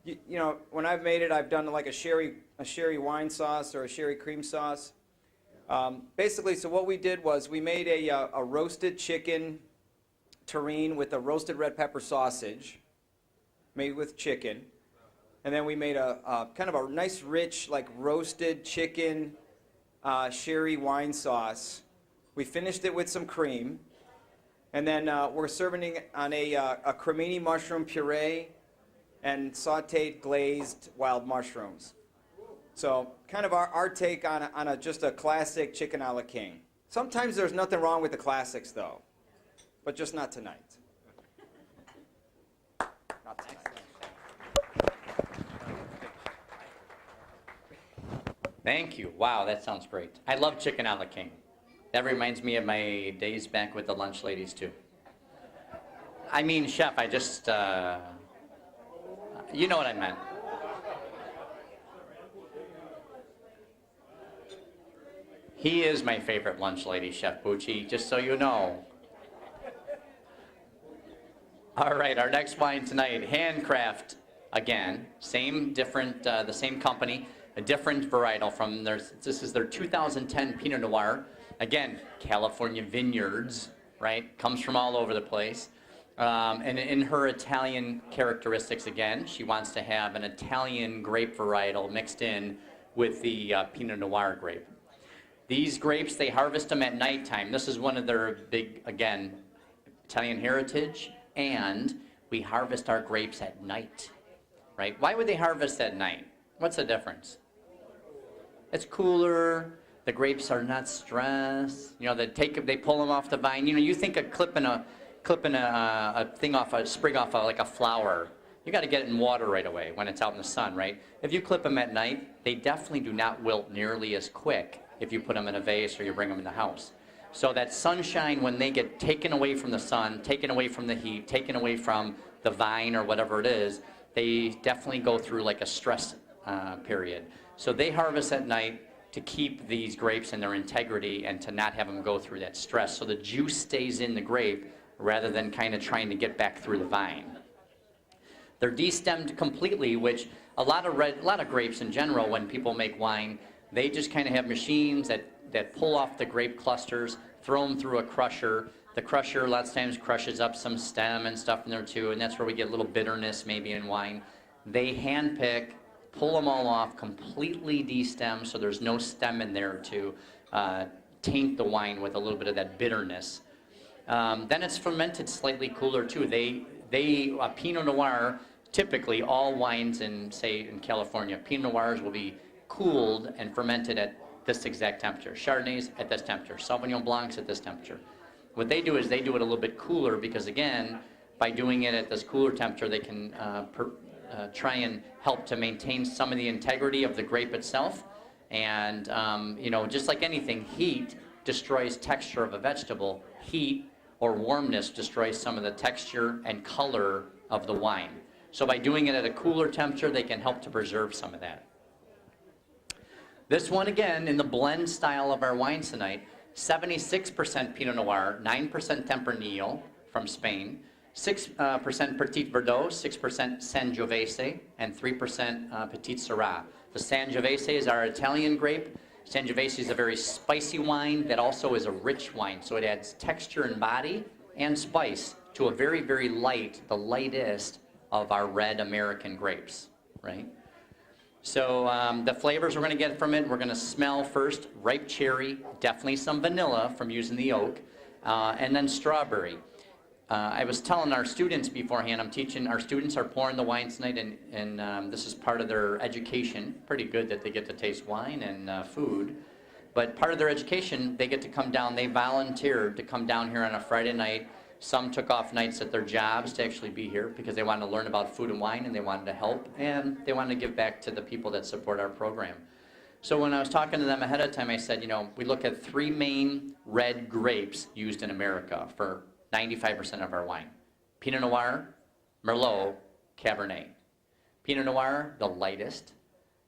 You know, when I've made it, I've done like a sherry wine sauce or a sherry cream sauce. Basically, so what we did was we made a roasted chicken terrine with a roasted red pepper sausage made with chicken. And then we made a kind of a nice rich like roasted chicken sherry wine sauce. We finished it with some cream. And then we're serving it on a cremini mushroom puree and sautéed glazed wild mushrooms. So kind of our take on just a classic chicken a la king. Sometimes there's nothing wrong with the classics, though, but just not tonight. Not tonight. Thank you. Wow, that sounds great. I love chicken a la king. That reminds me of my days back with the lunch ladies, too. I mean, chef, I just, you know what I meant. He is my favorite lunch lady, Chef Bucci, just so you know. All right, our next wine tonight, Handcraft, again, same, different, the same company, a different varietal from this is their 2010 Pinot Noir. Again, California vineyards, right? Comes from all over the place. And in her Italian characteristics, again, she wants to have an Italian grape varietal mixed in with the Pinot Noir grape. These grapes, they harvest them at nighttime. This is one of their big, again, Italian heritage, and we harvest our grapes at night, right? Why would they harvest at night? What's the difference? It's cooler. The grapes are not stressed. You know, they pull them off the vine. You know, you think of clipping a thing off, a sprig off like a flower. You got to get it in water right away when it's out in the sun, right? If you clip them at night, they definitely do not wilt nearly as quick if you put them in a vase or you bring them in the house. So that sunshine, when they get taken away from the sun, taken away from the heat, taken away from the vine or whatever it is, they definitely go through like a stress period. So they harvest at night to keep these grapes in their integrity and to not have them go through that stress. So the juice stays in the grape rather than kind of trying to get back through the vine. They're destemmed completely, which a lot of grapes in general, when people make wine, they just kind of have machines that pull off the grape clusters, throw them through a crusher. The crusher lots of times crushes up some stem and stuff in there too, and that's where we get a little bitterness maybe in wine. They hand pick, pull them all off, completely destem, so there's no stem in there to taint the wine with a little bit of that bitterness. Then it's fermented slightly cooler too. Pinot Noir, typically all wines in California, Pinot Noirs will be cooled and fermented at this exact temperature. Chardonnays at this temperature. Sauvignon Blancs at this temperature. What they do is they do it a little bit cooler because, again, by doing it at this cooler temperature, they can try and help to maintain some of the integrity of the grape itself. And, you know, just like anything, heat destroys texture of a vegetable. Heat or warmness destroys some of the texture and color of the wine. So by doing it at a cooler temperature, they can help to preserve some of that. This one, again, in the blend style of our wines tonight, 76% Pinot Noir, 9% Tempranillo from Spain, 6% Petit Verdot, 6% Sangiovese, and 3% Petit Syrah. The Sangiovese is our Italian grape. Sangiovese is a very spicy wine that also is a rich wine, so it adds texture and body and spice to a very, very light, the lightest of our red American grapes, right? So the flavors we're going to get from it, we're going to smell first ripe cherry, definitely some vanilla from using the oak, and then strawberry. I was telling our students beforehand, I'm teaching, our students are pouring the wine tonight, and this is part of their education. Pretty good that they get to taste wine and food. But part of their education, they get to come down, they volunteered to come down here on a Friday night. Some took off nights at their jobs to actually be here because they wanted to learn about food and wine and they wanted to help and they wanted to give back to the people that support our program. So when I was talking to them ahead of time, I said, you know, we look at 3 main red grapes used in America for 95% of our wine. Pinot Noir, Merlot, Cabernet. Pinot Noir, the lightest,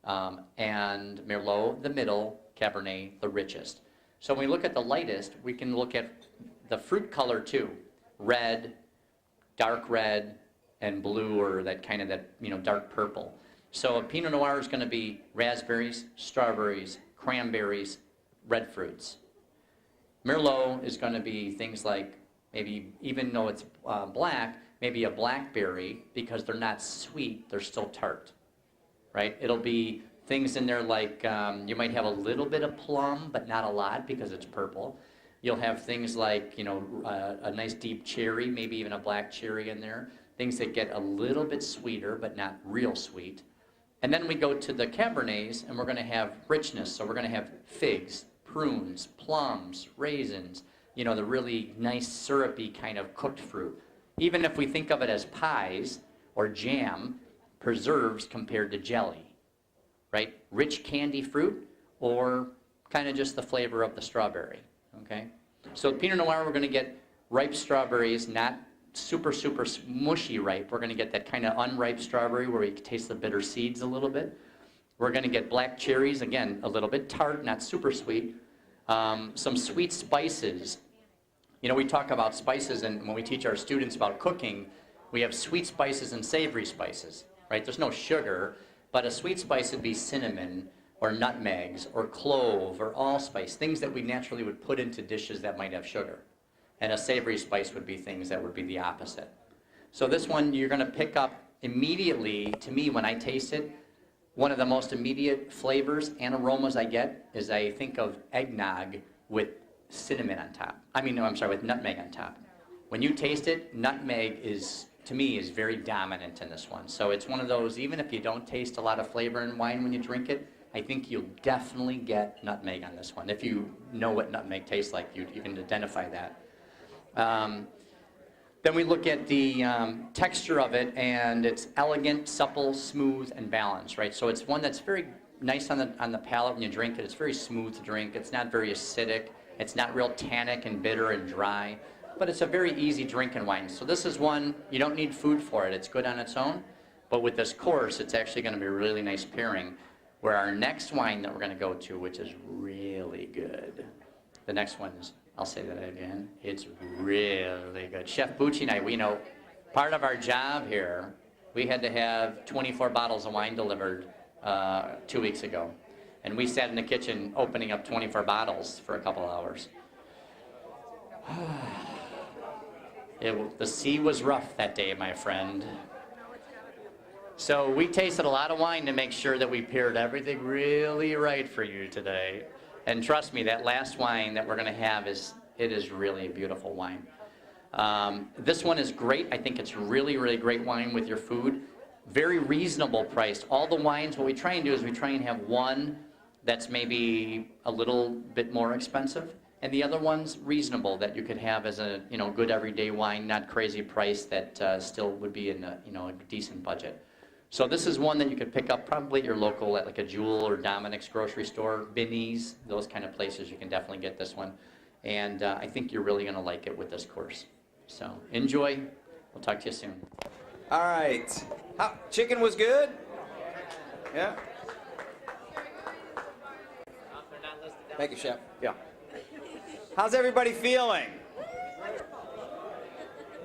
and Merlot, the middle, Cabernet, the richest. So when we look at the lightest, we can look at the fruit color too. Red, dark red, and blue, or that kind of dark purple. So a Pinot Noir is going to be raspberries, strawberries, cranberries, red fruits. Merlot is going to be things like maybe, even though it's black, maybe a blackberry, because they're not sweet, they're still tart, right? It'll be things in there like you might have a little bit of plum, but not a lot because it's purple. You'll have things like, you know, a nice deep cherry, maybe even a black cherry in there. Things that get a little bit sweeter, but not real sweet. And then we go to the Cabernets, and we're going to have richness. So we're going to have figs, prunes, plums, raisins, you know, the really nice syrupy kind of cooked fruit. Even if we think of it as pies or jam, preserves compared to jelly, right? Rich candy fruit or kind of just the flavor of the strawberry, okay? So Pinot Noir, we're going to get ripe strawberries, not super mushy ripe. We're going to get that kind of unripe strawberry where we taste the bitter seeds a little bit. We're going to get black cherries, again, a little bit tart, not super sweet. Some sweet spices. You know, we talk about spices, and when we teach our students about cooking, we have sweet spices and savory spices, right? There's no sugar, but a sweet spice would be cinnamon or nutmegs or clove or allspice, things that we naturally would put into dishes that might have sugar. And a savory spice would be things that would be the opposite. So this one you're going to pick up immediately, to me, when I taste it, one of the most immediate flavors and aromas I get is I think of eggnog with cinnamon on top. With nutmeg on top. When you taste it, nutmeg is, to me, is very dominant in this one. So it's one of those, even if you don't taste a lot of flavor in wine when you drink it, I think you'll definitely get nutmeg on this one. If you know what nutmeg tastes like, you can identify that. Then we look at the texture of it, and it's elegant, supple, smooth, and balanced, right? So it's one that's very nice on the palate when you drink it. It's very smooth to drink. It's not very acidic. It's not real tannic and bitter and dry, but it's a very easy drinking wine. So this is one, you don't need food for it. It's good on its own, but with this course, it's actually going to be a really nice pairing, where our next wine that we're going to go to, which is really good, the next one is, I'll say that again, it's really good. Chef Bucci and I, we know, part of our job here, we had to have 24 bottles of wine delivered 2 weeks ago. And we sat in the kitchen opening up 24 bottles for a couple hours. The sea was rough that day, my friend. So we tasted a lot of wine to make sure that we paired everything really right for you today. And trust me, that last wine that we're going to have is really a beautiful wine. This one is great. I think it's really, really great wine with your food. Very reasonable priced. All the wines, what we try and do is we try and have one that's maybe a little bit more expensive, and the other one's reasonable, that you could have as a good everyday wine, not crazy price, that still would be in a decent budget. So this is one that you could pick up probably at your local, at like a Jewel or Dominic's grocery store, Binny's, those kind of places. You can definitely get this one, and I think you're really going to like it with this course. So enjoy. We'll talk to you soon. All right. Chicken was good? Yeah. Thank you, Chef. Yeah. How's everybody feeling?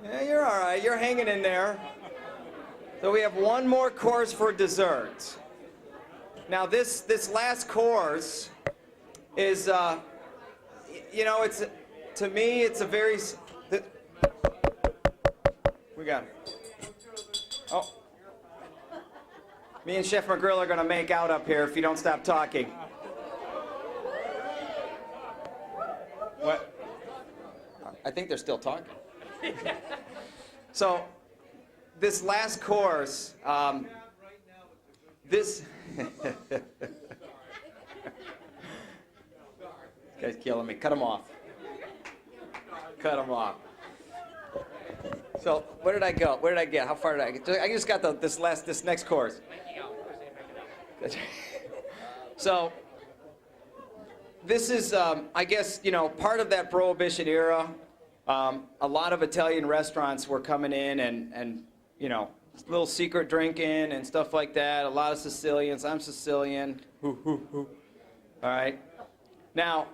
Yeah, you're all right. You're hanging in there. So we have one more course for dessert. Now this last course is, it's, to me, it's a very, we got it. Oh. Me and Chef McGrill are going to make out up here if you don't stop talking. What? I think they're still talking. So, this last course, this guy's killing me. Cut him off. Cut him off. So, where did I go? Where did I get? How far did I get? I just got this next course. So, this is, I guess, part of that Prohibition era. A lot of Italian restaurants were coming in and little secret drinking and stuff like that. A lot of Sicilians. I'm Sicilian. All right. Now,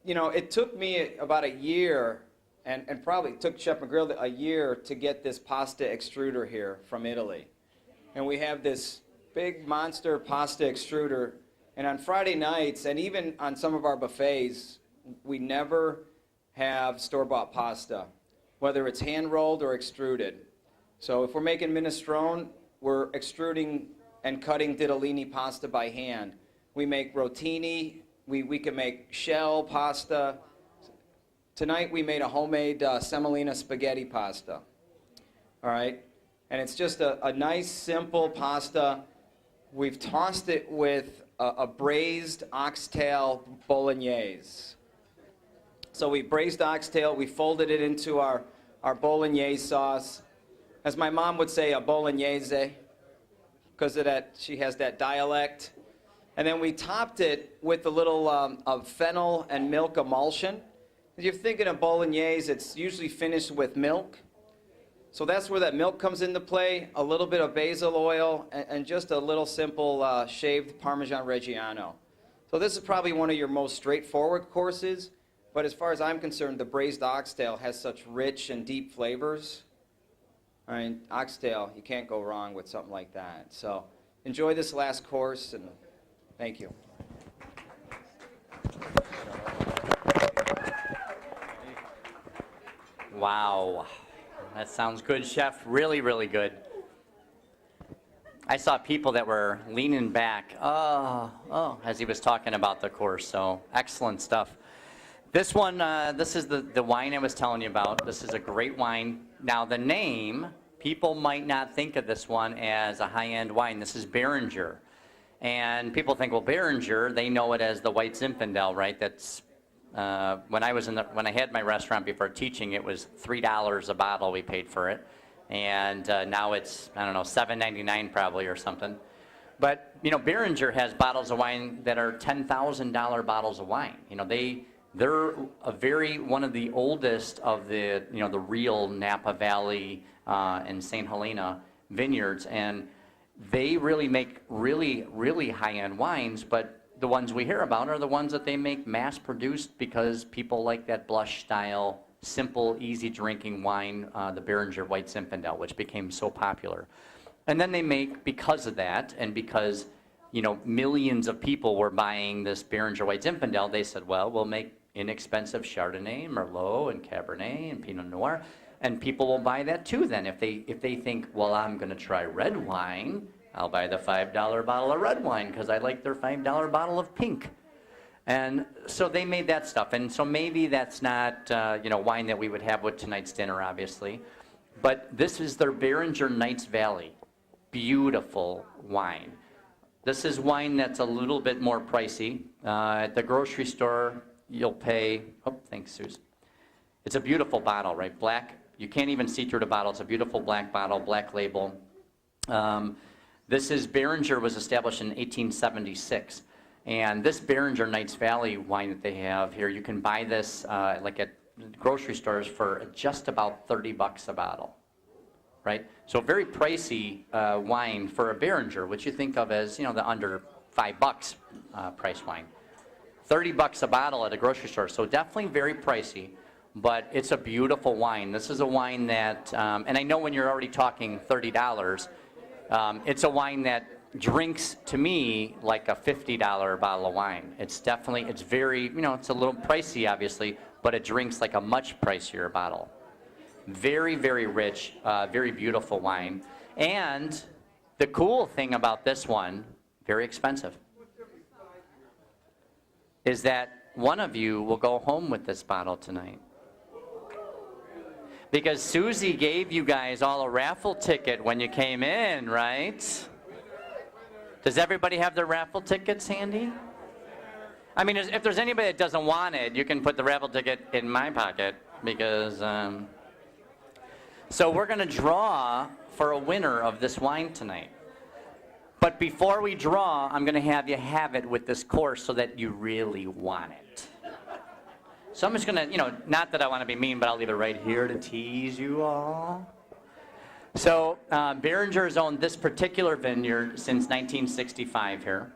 it took me about a year, and probably took Chef McGrill a year to get this pasta extruder here from Italy. And we have this big monster pasta extruder. And on Friday nights, and even on some of our buffets, we never have store-bought pasta, whether it's hand-rolled or extruded. So if we're making minestrone, we're extruding and cutting ditalini pasta by hand. We make rotini, we can make shell pasta. Tonight we made a homemade semolina spaghetti pasta. All right? And it's just a nice, simple pasta. we've tossed it with a braised oxtail bolognese. So we braised oxtail, we folded it into our bolognese sauce. As my mom would say, a bolognese, because of that, she has that dialect. And then we topped it with a little of fennel and milk emulsion. If you're thinking of bolognese, it's usually finished with milk. So that's where that milk comes into play, a little bit of basil oil, and just a little simple shaved Parmesan Reggiano. So this is probably one of your most straightforward courses, but as far as I'm concerned, the braised oxtail has such rich and deep flavors. I mean, oxtail, you can't go wrong with something like that. So enjoy this last course, and thank you. Wow. That sounds good, Chef. Really, really good. I saw people that were leaning back, as he was talking about the course. So excellent stuff. This one, this is the wine I was telling you about. This is a great wine. Now the name, people might not think of this one as a high-end wine. This is Beringer. And people think, well, Beringer, they know it as the White Zinfandel, right? That's when I had my restaurant before teaching, it was $3 a bottle we paid for it, and now it's, I don't know, $7.99 probably or something. But you know, Beringer has bottles of wine that are $10,000 bottles of wine. You know, they're one of the oldest of the the real Napa Valley and St. Helena vineyards, and they really make really high-end wines, but the ones we hear about are the ones that they make mass-produced because people like that blush-style, simple, easy-drinking wine, the Beringer White Zinfandel, which became so popular. And then they make, because of that, and because millions of people were buying this Beringer White Zinfandel, they said, well, we'll make inexpensive Chardonnay, Merlot, and Cabernet, and Pinot Noir, and people will buy that too then. If they think, well, I'm going to try red wine, I'll buy the $5 bottle of red wine because I like their $5 bottle of pink. And so they made that stuff. And so maybe that's not wine that we would have with tonight's dinner, obviously. But this is their Beringer Knights Valley. Beautiful wine. This is wine that's a little bit more pricey. At the grocery store, you'll pay, thanks, Suze. It's a beautiful bottle, right? Black. You can't even see through the bottle. It's a beautiful black bottle, black label. This is Beringer was established in 1876, and this Beringer Knights Valley wine that they have here, you can buy this like at grocery stores for just about $30 a bottle, right? So very pricey wine for a Beringer, which you think of as the under $5 price wine. $30 a bottle at a grocery store, so definitely very pricey. But it's a beautiful wine. This is a wine that, and I know when you're already talking $30. It's a wine that drinks to me like a $50 bottle of wine. It's very, it's a little pricey obviously, but it drinks like a much pricier bottle. Very, very rich, very beautiful wine. And the cool thing about this one, very expensive, is that one of you will go home with this bottle tonight. Because Susie gave you guys all a raffle ticket when you came in, right? Does everybody have their raffle tickets handy? I mean, if there's anybody that doesn't want it, you can put the raffle ticket in my pocket because... So we're going to draw for a winner of this wine tonight. But before we draw, I'm going to have you have it with this course so that you really want it. So I'm just going to, not that I want to be mean, but I'll leave it right here to tease you all. So Beringer has owned this particular vineyard since 1965 here,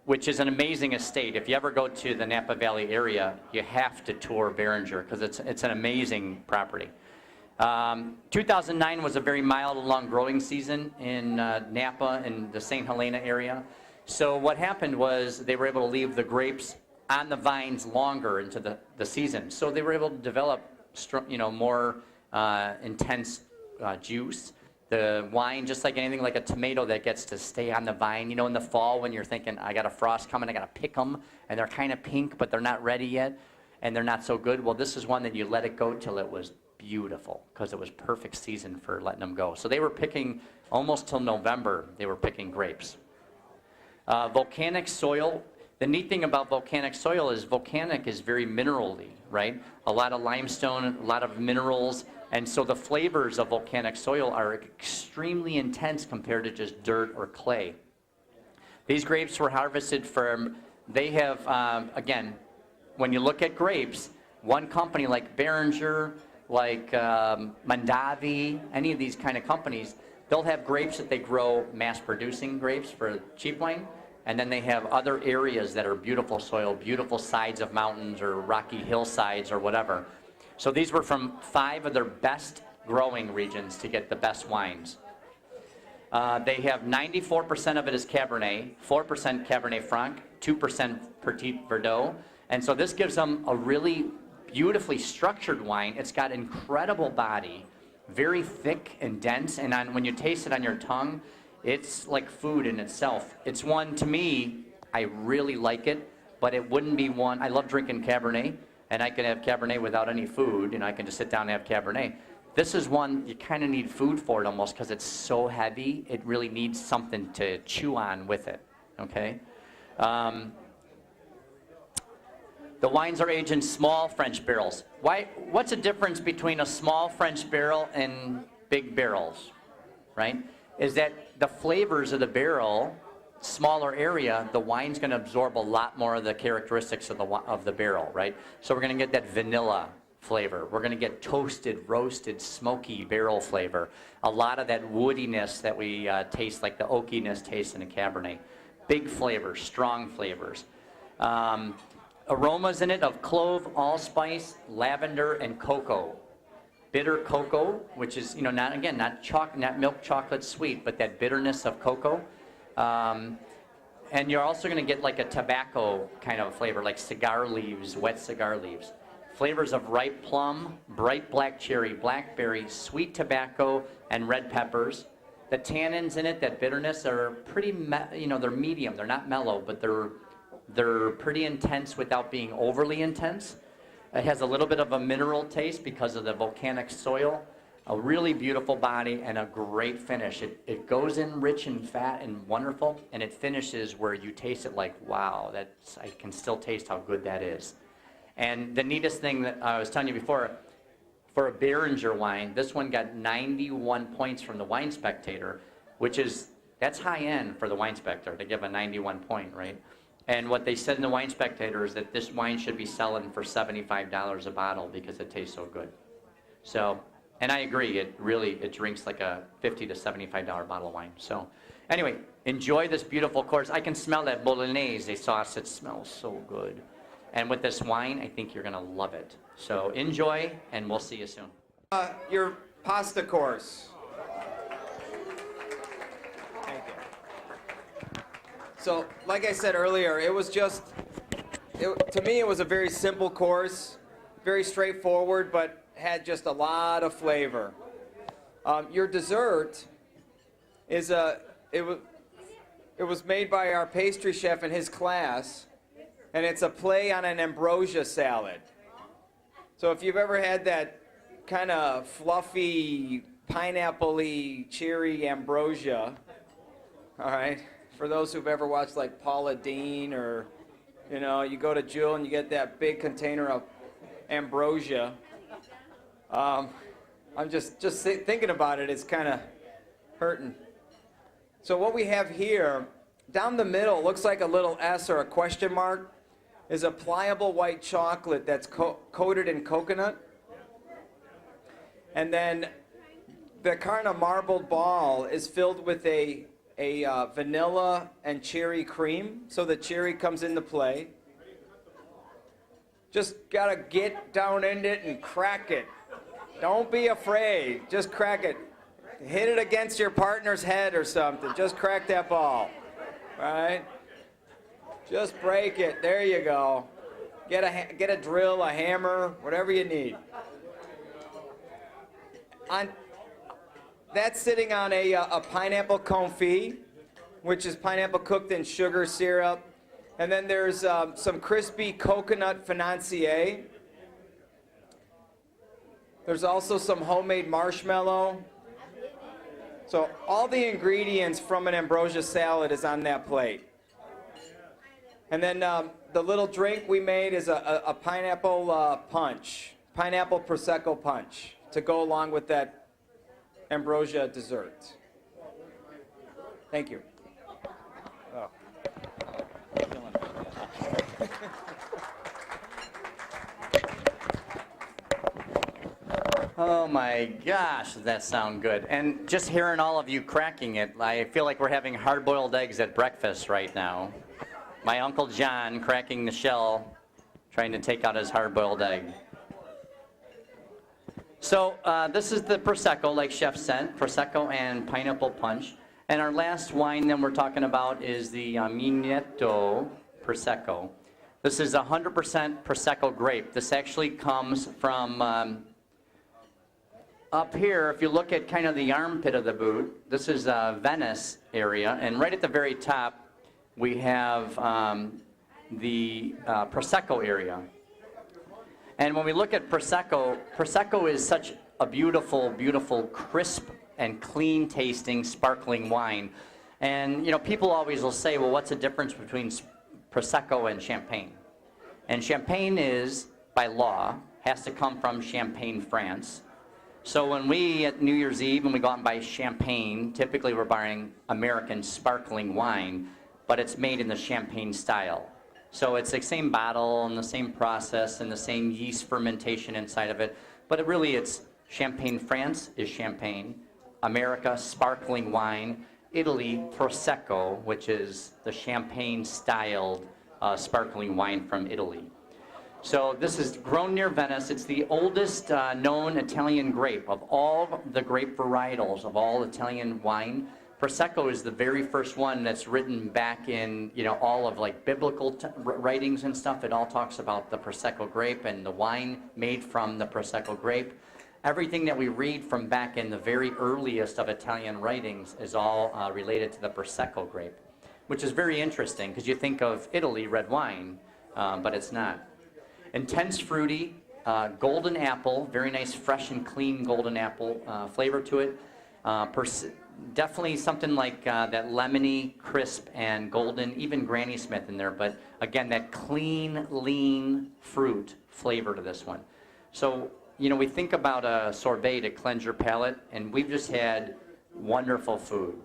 which is an amazing estate. If you ever go to the Napa Valley area, you have to tour Beringer because it's an amazing property. 2009 was a very mild and long growing season in Napa and the St. Helena area. So what happened was they were able to leave the grapes on the vines longer into the season. So they were able to develop more intense juice. The wine, just like anything, like a tomato that gets to stay on the vine. In the fall when you're thinking, I got a frost coming, I got to pick them, and they're kind of pink, but they're not ready yet, and they're not so good. Well, this is one that you let it go till it was beautiful, because it was perfect season for letting them go. So they were picking almost till November. They were picking grapes. Volcanic soil, the neat thing about volcanic soil is volcanic is very minerally, right? A lot of limestone, a lot of minerals, and so the flavors of volcanic soil are extremely intense compared to just dirt or clay. These grapes were harvested from, they have, again, when you look at grapes, one company like Behringer, like Mondavi, any of these kind of companies, they'll have grapes that they grow, mass-producing grapes for cheap wine, and then they have other areas that are beautiful soil, beautiful sides of mountains or rocky hillsides or whatever. So these were from 5 of their best growing regions to get the best wines. They have 94% of it is Cabernet, 4% Cabernet Franc, 2% Petit Verdot, and so this gives them a really beautifully structured wine. It's got incredible body, very thick and dense, and when you taste it on your tongue, it's like food in itself. It's one, to me, I really like it, but it wouldn't be one, I love drinking Cabernet, and I can have Cabernet without any food, and I can just sit down and have Cabernet. This is one, you kind of need food for it almost because it's so heavy, it really needs something to chew on with it, okay? The wines are aged in small French barrels. What's the difference between a small French barrel and big barrels, right? Is that the flavors of the barrel, smaller area, the wine's going to absorb a lot more of the characteristics of the barrel, right? So we're going to get that vanilla flavor. We're going to get toasted, roasted, smoky barrel flavor. A lot of that woodiness that we taste, like the oakiness taste in a Cabernet. Big flavors, strong flavors. Aromas in it of clove, allspice, lavender, and cocoa. Bitter cocoa, which is, not milk chocolate sweet, but that bitterness of cocoa. And you're also going to get like a tobacco kind of flavor, like cigar leaves, wet cigar leaves. Flavors of ripe plum, bright black cherry, blackberry, sweet tobacco, and red peppers. The tannins in it, that bitterness, are pretty, they're medium. They're not mellow, but they're pretty intense without being overly intense. It has a little bit of a mineral taste because of the volcanic soil. A really beautiful body and a great finish. It goes in rich and fat and wonderful, and it finishes where you taste it like, wow, I can still taste how good that is. And the neatest thing that I was telling you before, for a Behringer wine, this one got 91 points from the Wine Spectator, that's high end for the Wine Spectator to give a 91 point, right? And what they said in the Wine Spectator is that this wine should be selling for $75 a bottle because it tastes so good. So, and I agree, it drinks like a $50 to $75 bottle of wine. So, anyway, enjoy this beautiful course. I can smell that bolognese sauce. It smells so good. And with this wine, I think you're going to love it. So enjoy, and we'll see you soon. Your pasta course. Thank you. So, like I said earlier, to me, it was a very simple course, very straightforward, but had just a lot of flavor. Your dessert is it was made by our pastry chef in his class. And it's a play on an ambrosia salad. So if you've ever had that kind of fluffy, pineapple-y, cherry ambrosia, all right, for those who've ever watched like Paula Deen or, you go to Jewel and you get that big container of ambrosia. I'm just thinking about it, it's kind of hurting. So what we have here, down the middle, looks like a little S or a question mark, is a pliable white chocolate that's coated in coconut. And then the kind of marbled ball is filled with a vanilla and cherry cream. So the cherry comes into play. Just gotta get down in it and crack it. Don't be afraid, just crack it. Hit it against your partner's head or something. Just crack that ball, right? Just break it. There you go. Get a drill, a hammer, whatever you need. That's sitting on a pineapple confit, which is pineapple cooked in sugar syrup. And then there's some crispy coconut financier. There's also some homemade marshmallow. So all the ingredients from an ambrosia salad is on that plate. And then the little drink we made is a pineapple punch, pineapple Prosecco punch, to go along with that ambrosia dessert. Thank you. Oh. Oh my gosh, does that sound good. And just hearing all of you cracking it, I feel like we're having hard-boiled eggs at breakfast right now. My Uncle John cracking the shell, trying to take out his hard-boiled egg. So this is the Prosecco, like Chef said, Prosecco and pineapple punch. And our last wine that we're talking about is the Mineto Prosecco. This is 100% Prosecco grape. This actually comes from up here. If you look at kind of the armpit of the boot, this is Venice area. And right at the very top, we have the Prosecco area. And when we look at Prosecco, Prosecco is such a beautiful, beautiful, crisp and clean tasting, sparkling wine. And you know, people always will say, well, what's the difference between Prosecco and Champagne? And Champagne is, by law, has to come from Champagne, France. So when we, at New Year's Eve, when we go out and buy Champagne, typically we're buying American sparkling wine, but it's made in the Champagne style. So it's the same bottle and the same process and the same yeast fermentation inside of it. But it's Champagne, France is Champagne. America, sparkling wine. Italy, Prosecco, which is the Champagne-styled sparkling wine from Italy. So this is grown near Venice. It's the oldest known Italian grape. Of all the grape varietals of all Italian wine, Prosecco is the very first one that's written back in, you know, all of like biblical writings and stuff. It all talks about the Prosecco grape and the wine made from the Prosecco grape. Everything that we read from back in the very earliest of Italian writings is all related to the Prosecco grape, which is very interesting because you think of Italy, red wine, but it's not. Intense fruity, golden apple, very nice fresh and clean golden apple flavor to it. Definitely something like that lemony, crisp, and golden, even Granny Smith in there, but again, that clean, lean fruit flavor to this one. So, you know, we think about a sorbet to cleanse your palate, and we've just had wonderful food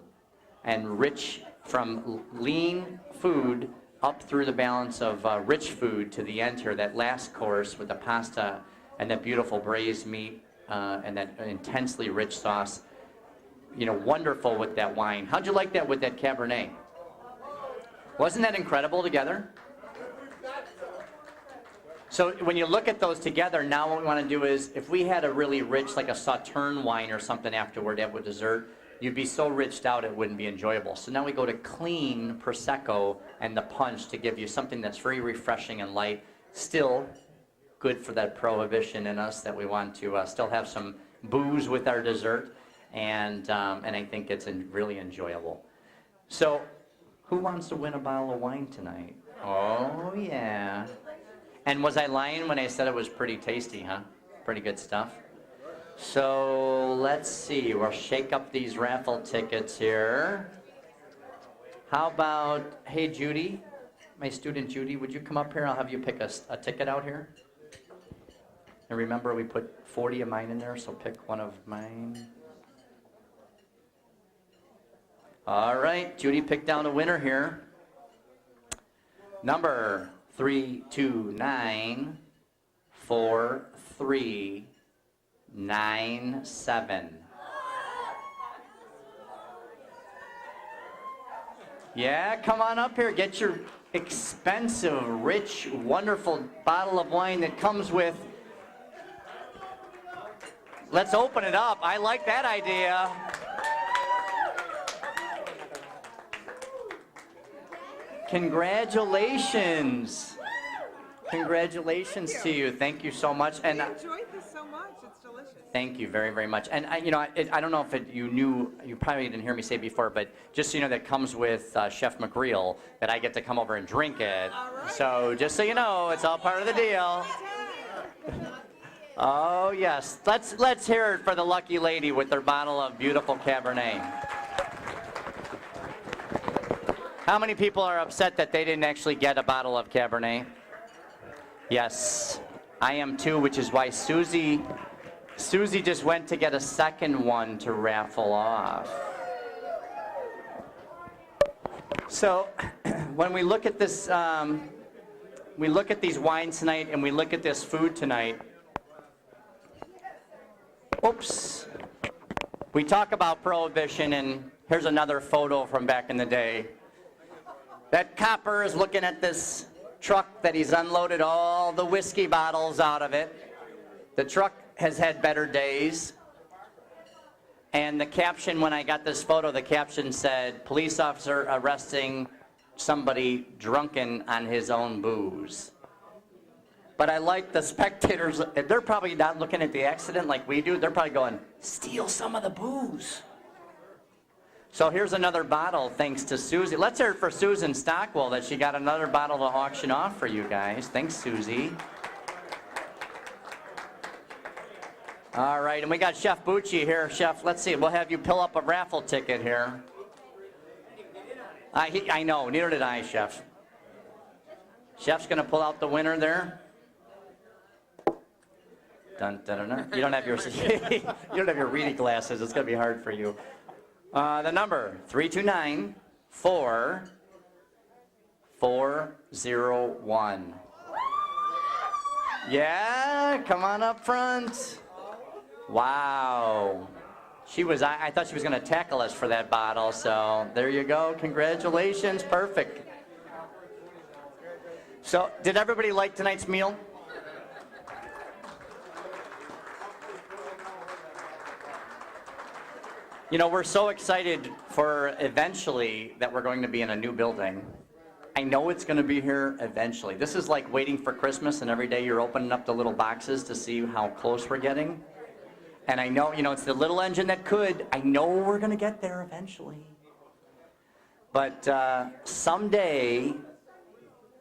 and rich, from lean food up through the balance of rich food to the end here, that last course with the pasta and that beautiful braised meat and that intensely rich sauce. You know, wonderful with that wine. How'd you like that with that Cabernet? Wasn't that incredible together? So when you look at those together, now what we want to do is, if we had a really rich, like a Sauterne wine or something afterward with dessert, you'd be so riched out it wouldn't be enjoyable. So now we go to clean Prosecco and the punch to give you something that's very refreshing and light, still good for that prohibition in us that we want to still have some booze with our dessert. And I think it's really enjoyable. So, who wants to win a bottle of wine tonight? Oh, yeah. And was I lying when I said it was pretty tasty, huh? Pretty good stuff. So, let's see. We'll shake up these raffle tickets here. How about, hey, Judy, my student Judy, would you come up here? I'll have you pick a ticket out here. And remember, we put 40 of mine in there, so pick one of mine. All right, Judy picked down a winner here. Number 3294397. Yeah, come on up here. Get your expensive, rich, wonderful bottle of wine that comes with. Let's open it up. I like that idea. Congratulations. Congratulations to you. Thank you so much. And I enjoyed this so much. It's delicious. Thank you very, very much. And I don't know if you knew, you probably didn't hear me say before, but just so you know, that comes with Chef McReel, that I get to come over and drink it. Right. So just so you know, it's all part of the deal. Oh yes, let's hear it for the lucky lady with their bottle of beautiful Cabernet. How many people are upset that they didn't actually get a bottle of Cabernet? Yes, I am too, which is why Susie just went to get a second one to raffle off. So when we look at this, we look at these wines tonight and we look at this food tonight. Oops. We talk about Prohibition, and here's another photo from back in the day. That copper is looking at this truck that he's unloaded all the whiskey bottles out of it. The truck has had better days. And the caption, when I got this photo, the caption said, "Police officer arresting somebody drunken on his own booze." But I like the spectators, they're probably not looking at the accident like we do. They're probably going, "Steal some of the booze." So here's another bottle thanks to Susie. Let's hear it for Susan Stockwell that she got another bottle to auction off for you guys. Thanks, Susie. All right, and we got Chef Bucci here. Chef, let's see. We'll have you pull up a raffle ticket here. I know, neither did I, Chef. Chef's going to pull out the winner there. Dun, dun, dun, dun. You don't have your you don't have your reading glasses. It's going to be hard for you. The number 329-4401. Yeah, come on up front. Wow. I thought she was going to tackle us for that bottle, so there you go. Congratulations. Perfect. So, did everybody like tonight's meal? You know, we're so excited for eventually that we're going to be in a new building. I know it's going to be here eventually. This is like waiting for Christmas, and every day you're opening up the little boxes to see how close we're getting. And I know, you know, it's the little engine that could. I know we're going to get there eventually. But someday,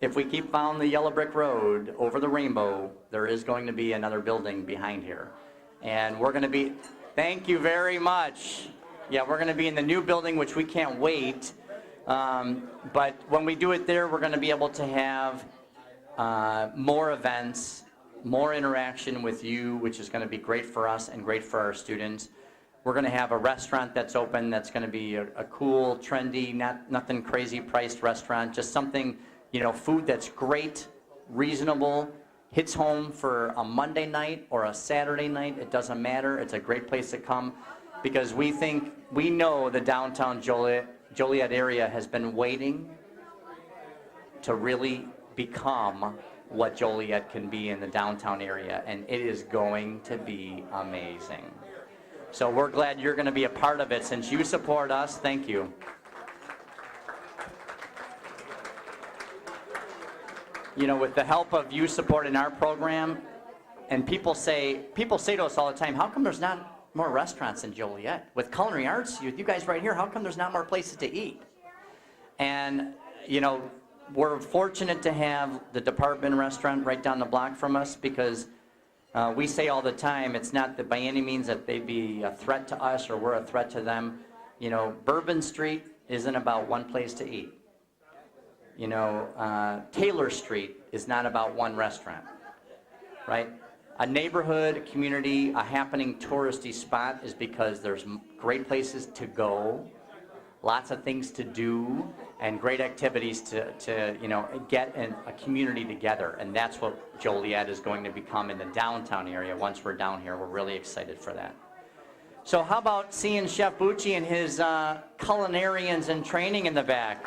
if we keep following the yellow brick road over the rainbow, there is going to be another building behind here. And we're going to be, thank you very much. Yeah, we're going to be in the new building, which we can't wait. But when we do it there, we're going to be able to have more events, more interaction with you, which is going to be great for us and great for our students. We're going to have a restaurant that's open that's going to be a cool, trendy, nothing crazy priced restaurant, just something, you know, food that's great, reasonable, hits home for a Monday night or a Saturday night. It doesn't matter. It's a great place to come because we know the downtown Joliet area has been waiting to really become what Joliet can be in the downtown area, and it is going to be amazing. So we're glad you're going to be a part of it. Since you support us, thank you. You know, with the help of you supporting our program, and people say to us all the time, how come there's not more restaurants in Joliet? With culinary arts, you guys right here, how come there's not more places to eat? And, you know, we're fortunate to have the Department Restaurant right down the block from us because we say all the time, it's not that by any means that they'd be a threat to us or we're a threat to them. You know, Bourbon Street isn't about one place to eat. You know, Taylor Street is not about one restaurant, right? A neighborhood, a community, a happening touristy spot is because there's great places to go, lots of things to do, and great activities to you know, get a community together. And that's what Joliet is going to become in the downtown area once we're down here. We're really excited for that. So how about seeing Chef Bucci and his culinarians in training in the back?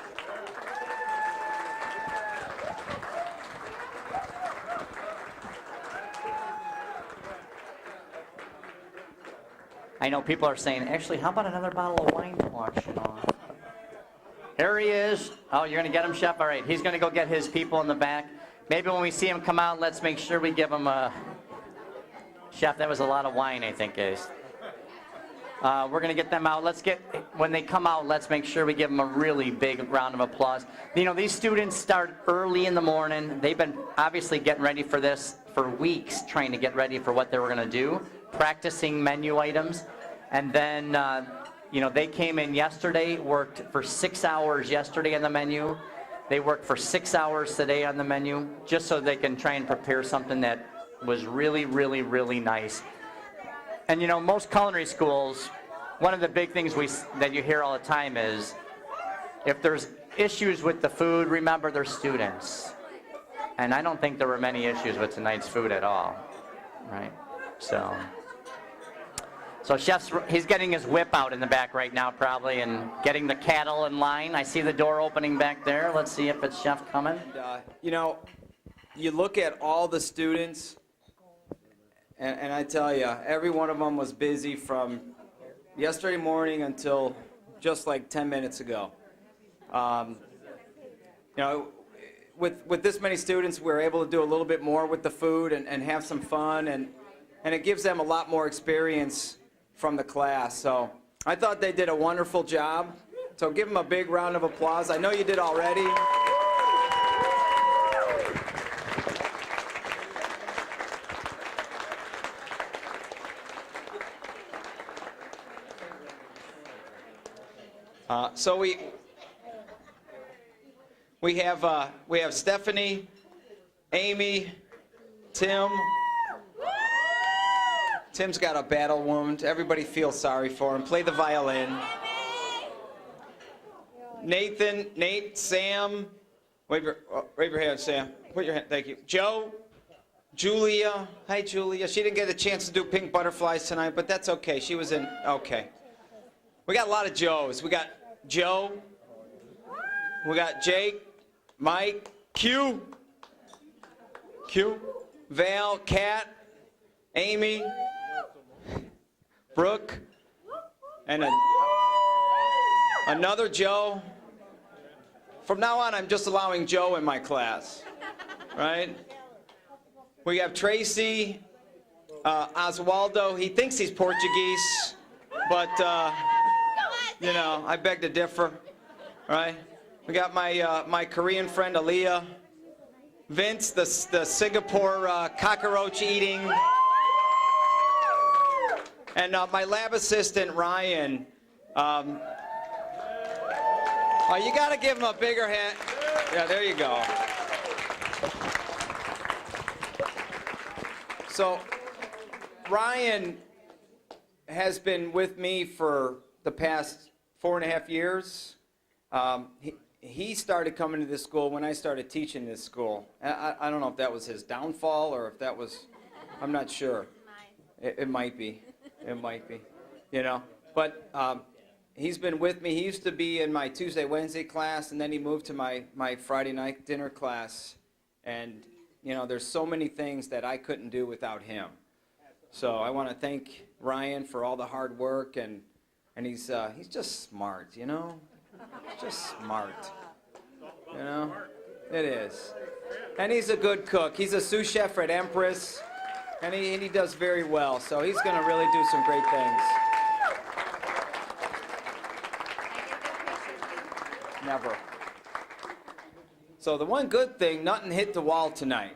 I know people are saying, actually, how about another bottle of wine to auction off? Here he is. Oh, you're going to get him, Chef? All right, he's going to go get his people in the back. Maybe when we see him come out, let's make sure we give him a... Chef, that was a lot of wine, I think, guys. We're going to get them out. When they come out, let's make sure we give them a really big round of applause. You know, these students start early in the morning. They've been obviously getting ready for this for weeks, trying to get ready for what they were going to do, practicing menu items. And then, You know, they came in yesterday, worked for 6 hours yesterday on the menu. They worked for 6 hours today on the menu, just so they can try and prepare something that was really, really, really nice. And you know, most culinary schools, one of the big things that you hear all the time is, if there's issues with the food, remember they're students. And I don't think there were many issues with tonight's food at all, right? So chef's, he's getting his whip out in the back right now probably and getting the cattle in line. I see the door opening back there. Let's see if it's chef coming. You know, you look at all the students, and I tell you, every one of them was busy from yesterday morning until just like 10 minutes ago. You know, with this many students, we're able to do a little bit more with the food and have some fun, and it gives them a lot more experience from the class. So I thought they did a wonderful job. So give them a big round of applause. I know you did already. So we have Stephanie, Amy, Tim. Tim's got a battle wound. Everybody feels sorry for him. Play the violin. Nathan, Nate, Sam. Wave your hand, Sam. Put your hand. Thank you. Joe, Julia. Hi, Julia. She didn't get a chance to do pink butterflies tonight, but that's okay. She was in. Okay. We got a lot of Joes. We got Joe. We got Jake, Mike, Q, Val, Kat, Amy, Brooke, and another Joe. From now on, I'm just allowing Joe in my class, right? We have Tracy, Oswaldo. He thinks he's Portuguese, but, you know, I beg to differ, right? We got my Korean friend, Aaliyah. Vince, the Singapore cockroach eating. And my lab assistant, Ryan. Oh, you got to give him a bigger hand. Yeah, there you go. So, Ryan has been with me for the past 4.5 years. He started coming to this school when I started teaching this school. I don't know if that was his downfall or if that was, I'm not sure. It might be. It might be, you know. But he's been with me. He used to be in my Tuesday, Wednesday class, and then he moved to my Friday night dinner class. And, you know, there's so many things that I couldn't do without him. So I want to thank Ryan for all the hard work, and he's just smart, you know. Just smart, you know. It is. And he's a good cook. He's a sous chef at Empress. And he does very well, so he's going to really do some great things. Never. So the one good thing, nothing hit the wall tonight.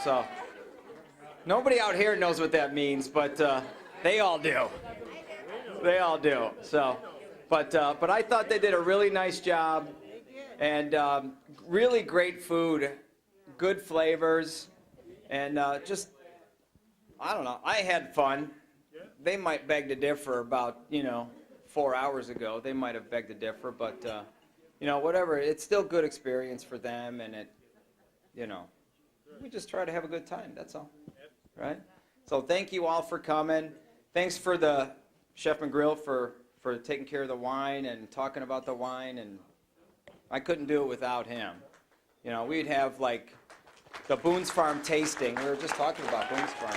So nobody out here knows what that means, but they all do. They all do. So, but I thought they did a really nice job, and really great food, good flavors, and just. I don't know. I had fun. They might beg to differ about, 4 hours ago. They might have begged to differ, but, whatever. It's still good experience for them, and we just try to have a good time. That's all. Right? So thank you all for coming. Thanks for the Chef and Grill for taking care of the wine and talking about the wine, and I couldn't do it without him. We'd have, like, the Boone's Farm tasting. We were just talking about Boone's Farm,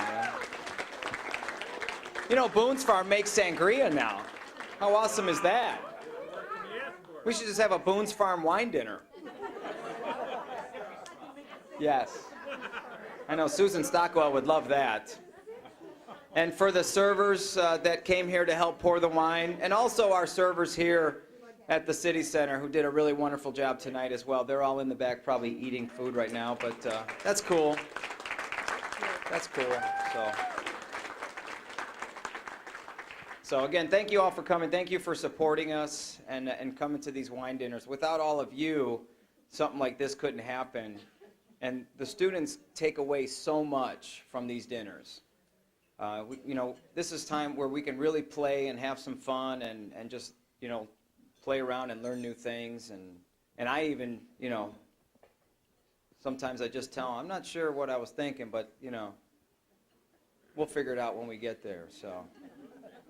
right? Boone's Farm makes sangria now. How awesome is that? We should just have a Boone's Farm wine dinner. Yes. I know Susan Stockwell would love that. And for the servers that came here to help pour the wine, and also our servers here at the City Center who did a really wonderful job tonight as well. They're all in the back probably eating food right now, but that's cool. That's cool. So again, thank you all for coming. Thank you for supporting us and coming to these wine dinners. Without all of you, something like this couldn't happen. And the students take away so much from these dinners. This is time where we can really play and have some fun and just, play around and learn new things. And I even, sometimes I just tell them, I'm not sure what I was thinking, but, we'll figure it out when we get there. So,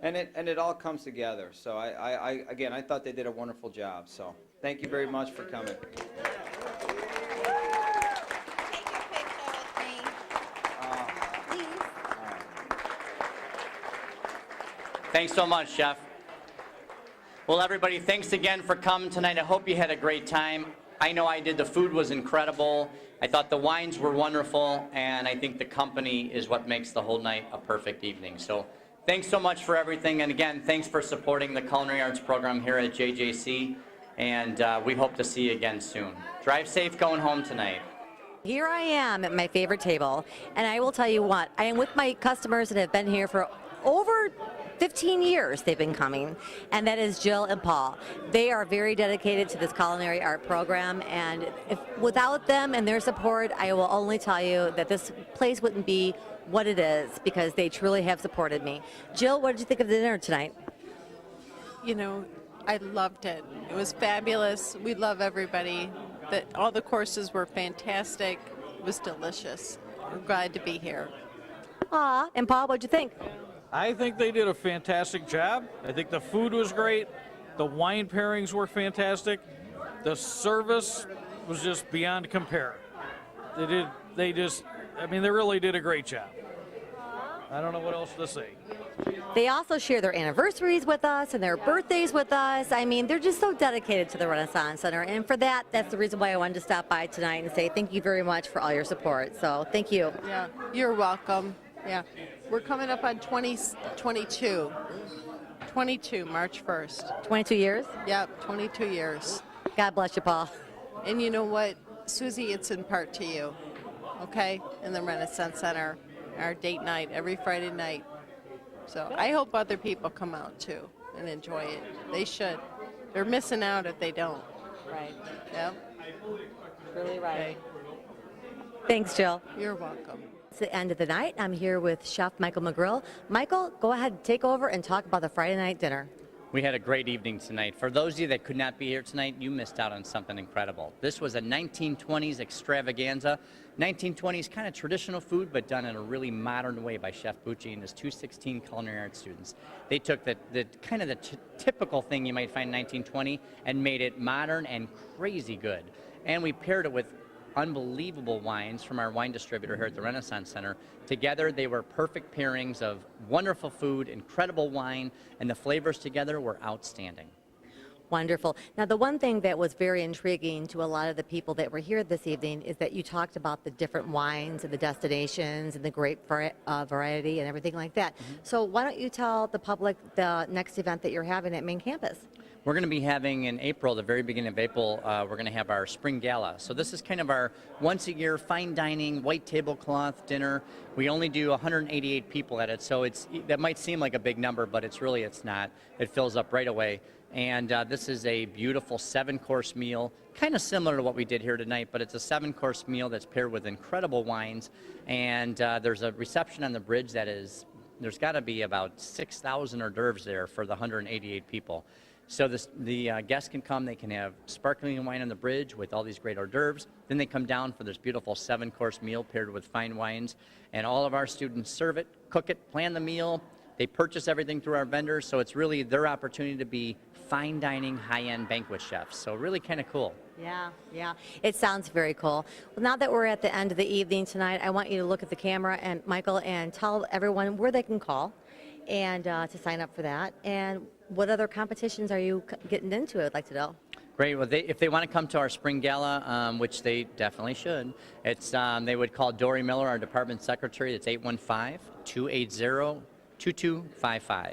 and it all comes together. So I thought they did a wonderful job. So thank you very much for coming. Thanks so much, Chef. Well, everybody, thanks again for coming tonight. I hope you had a great time. I know I did. The food was incredible. I thought the wines were wonderful, and I think the company is what makes the whole night a perfect evening. So thanks so much for everything, and again, thanks for supporting the Culinary Arts program here at JJC, and we hope to see you again soon. Drive safe going home tonight. Here I am at my favorite table, and I will tell you what, I am with my customers that have been here for over 15 years they've been coming, and that is Jill and Paul. They are very dedicated to this culinary art program, and without them and their support, I will only tell you that this place wouldn't be what it is, because they truly have supported me. Jill, what did you think of the dinner tonight? I loved it. It was fabulous. We love everybody. All the courses were fantastic. It was delicious. We're glad to be here. Aw, and Paul, what'd you think? I think they did a fantastic job. I think the food was great. The wine pairings were fantastic. The service was just beyond compare. They really did a great job. I don't know what else to say. They also share their anniversaries with us and their birthdays with us. I mean, they're just so dedicated to the Renaissance Center. And for that, that's the reason why I wanted to stop by tonight and say thank you very much for all your support. So thank you. Yeah, you're welcome. Yeah, we're coming up on 22, March 1st. 22 years? Yep, 22 years. God bless you, Paul. And you know what, Susie, it's in part to you, okay, in the Renaissance Center, our date night, every Friday night. So I hope other people come out too and enjoy it. They should. They're missing out if they don't. Right. Yep. Really right. Okay. Thanks, Jill. You're welcome. It's the end of the night. I'm here with Chef Michael McGrill. Michael, go ahead, take over and talk about the Friday night dinner. We had a great evening tonight. For those of you that could not be here tonight, you missed out on something incredible. This was a 1920s extravaganza. 1920s kind of traditional food, but done in a really modern way by Chef Bucci and his 216 culinary arts students. They took the typical thing you might find in 1920 and made it modern and crazy good. And we paired it with unbelievable wines from our wine distributor here at the Renaissance Center. Together, they were perfect pairings of wonderful food, incredible wine, and the flavors together were outstanding. Wonderful. Now, the one thing that was very intriguing to a lot of the people that were here this evening is that you talked about the different wines and the destinations and the grape variety and everything like that. Mm-hmm. So why don't you tell the public the next event that you're having at main campus? We're going to be having in April, the very beginning of April, we're going to have our spring gala. So this is kind of our once a year fine dining, white tablecloth dinner. We only do 188 people at it, so that might seem like a big number, but it's not. It fills up right away. And this is a beautiful 7-course meal, kind of similar to what we did here tonight, but it's a 7-course meal that's paired with incredible wines. And there's a reception on the bridge there's got to be about 6,000 hors d'oeuvres there for the 188 people. So the guests can come, they can have sparkling wine on the bridge with all these great hors d'oeuvres. Then they come down for this beautiful 7-course meal paired with fine wines. And all of our students serve it, cook it, plan the meal. They purchase everything through our vendors, so it's really their opportunity to be fine dining, high-end banquet chefs. So really kind of cool. Yeah. It sounds very cool. Well, now that we're at the end of the evening tonight, I want you to look at the camera, and Michael, and tell everyone where they can call and to sign up for that. And what other competitions are you getting into? I'd like to know. Great. Well, if they want to come to our spring gala, which they definitely should, they would call Dory Miller, our department secretary. It's 815-280-2255.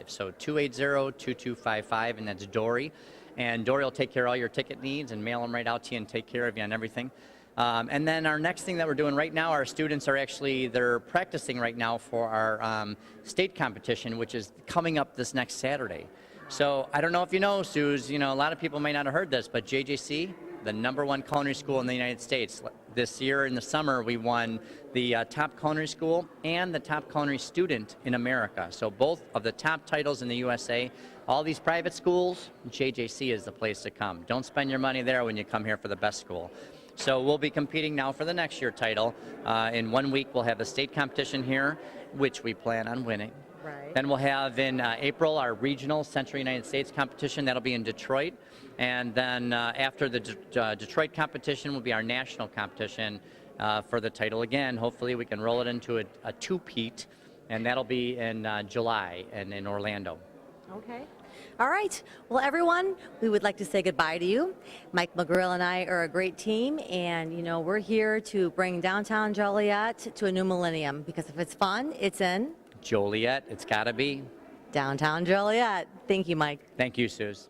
So 280-2255, and that's Dory. And Dory will take care of all your ticket needs and mail them right out to you and take care of you on everything. And then our next thing that we're doing right now, our students are actually, they're practicing right now for our state competition, which is coming up this next Saturday. So I don't know if you know, Suze, a lot of people may not have heard this, but JJC, the #1 culinary school in the United States. This year in the summer, we won the top culinary school and the top culinary student in America. So both of the top titles in the USA. All these private schools, JJC is the place to come. Don't spend your money there when you come here for the best school. So we'll be competing now for the next year title. In 1 week, we'll have a state competition here, which we plan on winning. Right. Then we'll have in April our regional Central United States competition. That'll be in Detroit. And then after the Detroit competition will be our national competition for the title again. Hopefully we can roll it into a two-peat, and that'll be in July and in Orlando. Okay. All right. Well, everyone, we would like to say goodbye to you. Mike McGrill and I are a great team, and, we're here to bring downtown Joliet to a new millennium, because if it's fun, it's in Joliet, it's got to be downtown Joliet. Thank you, Mike. Thank you, Suze.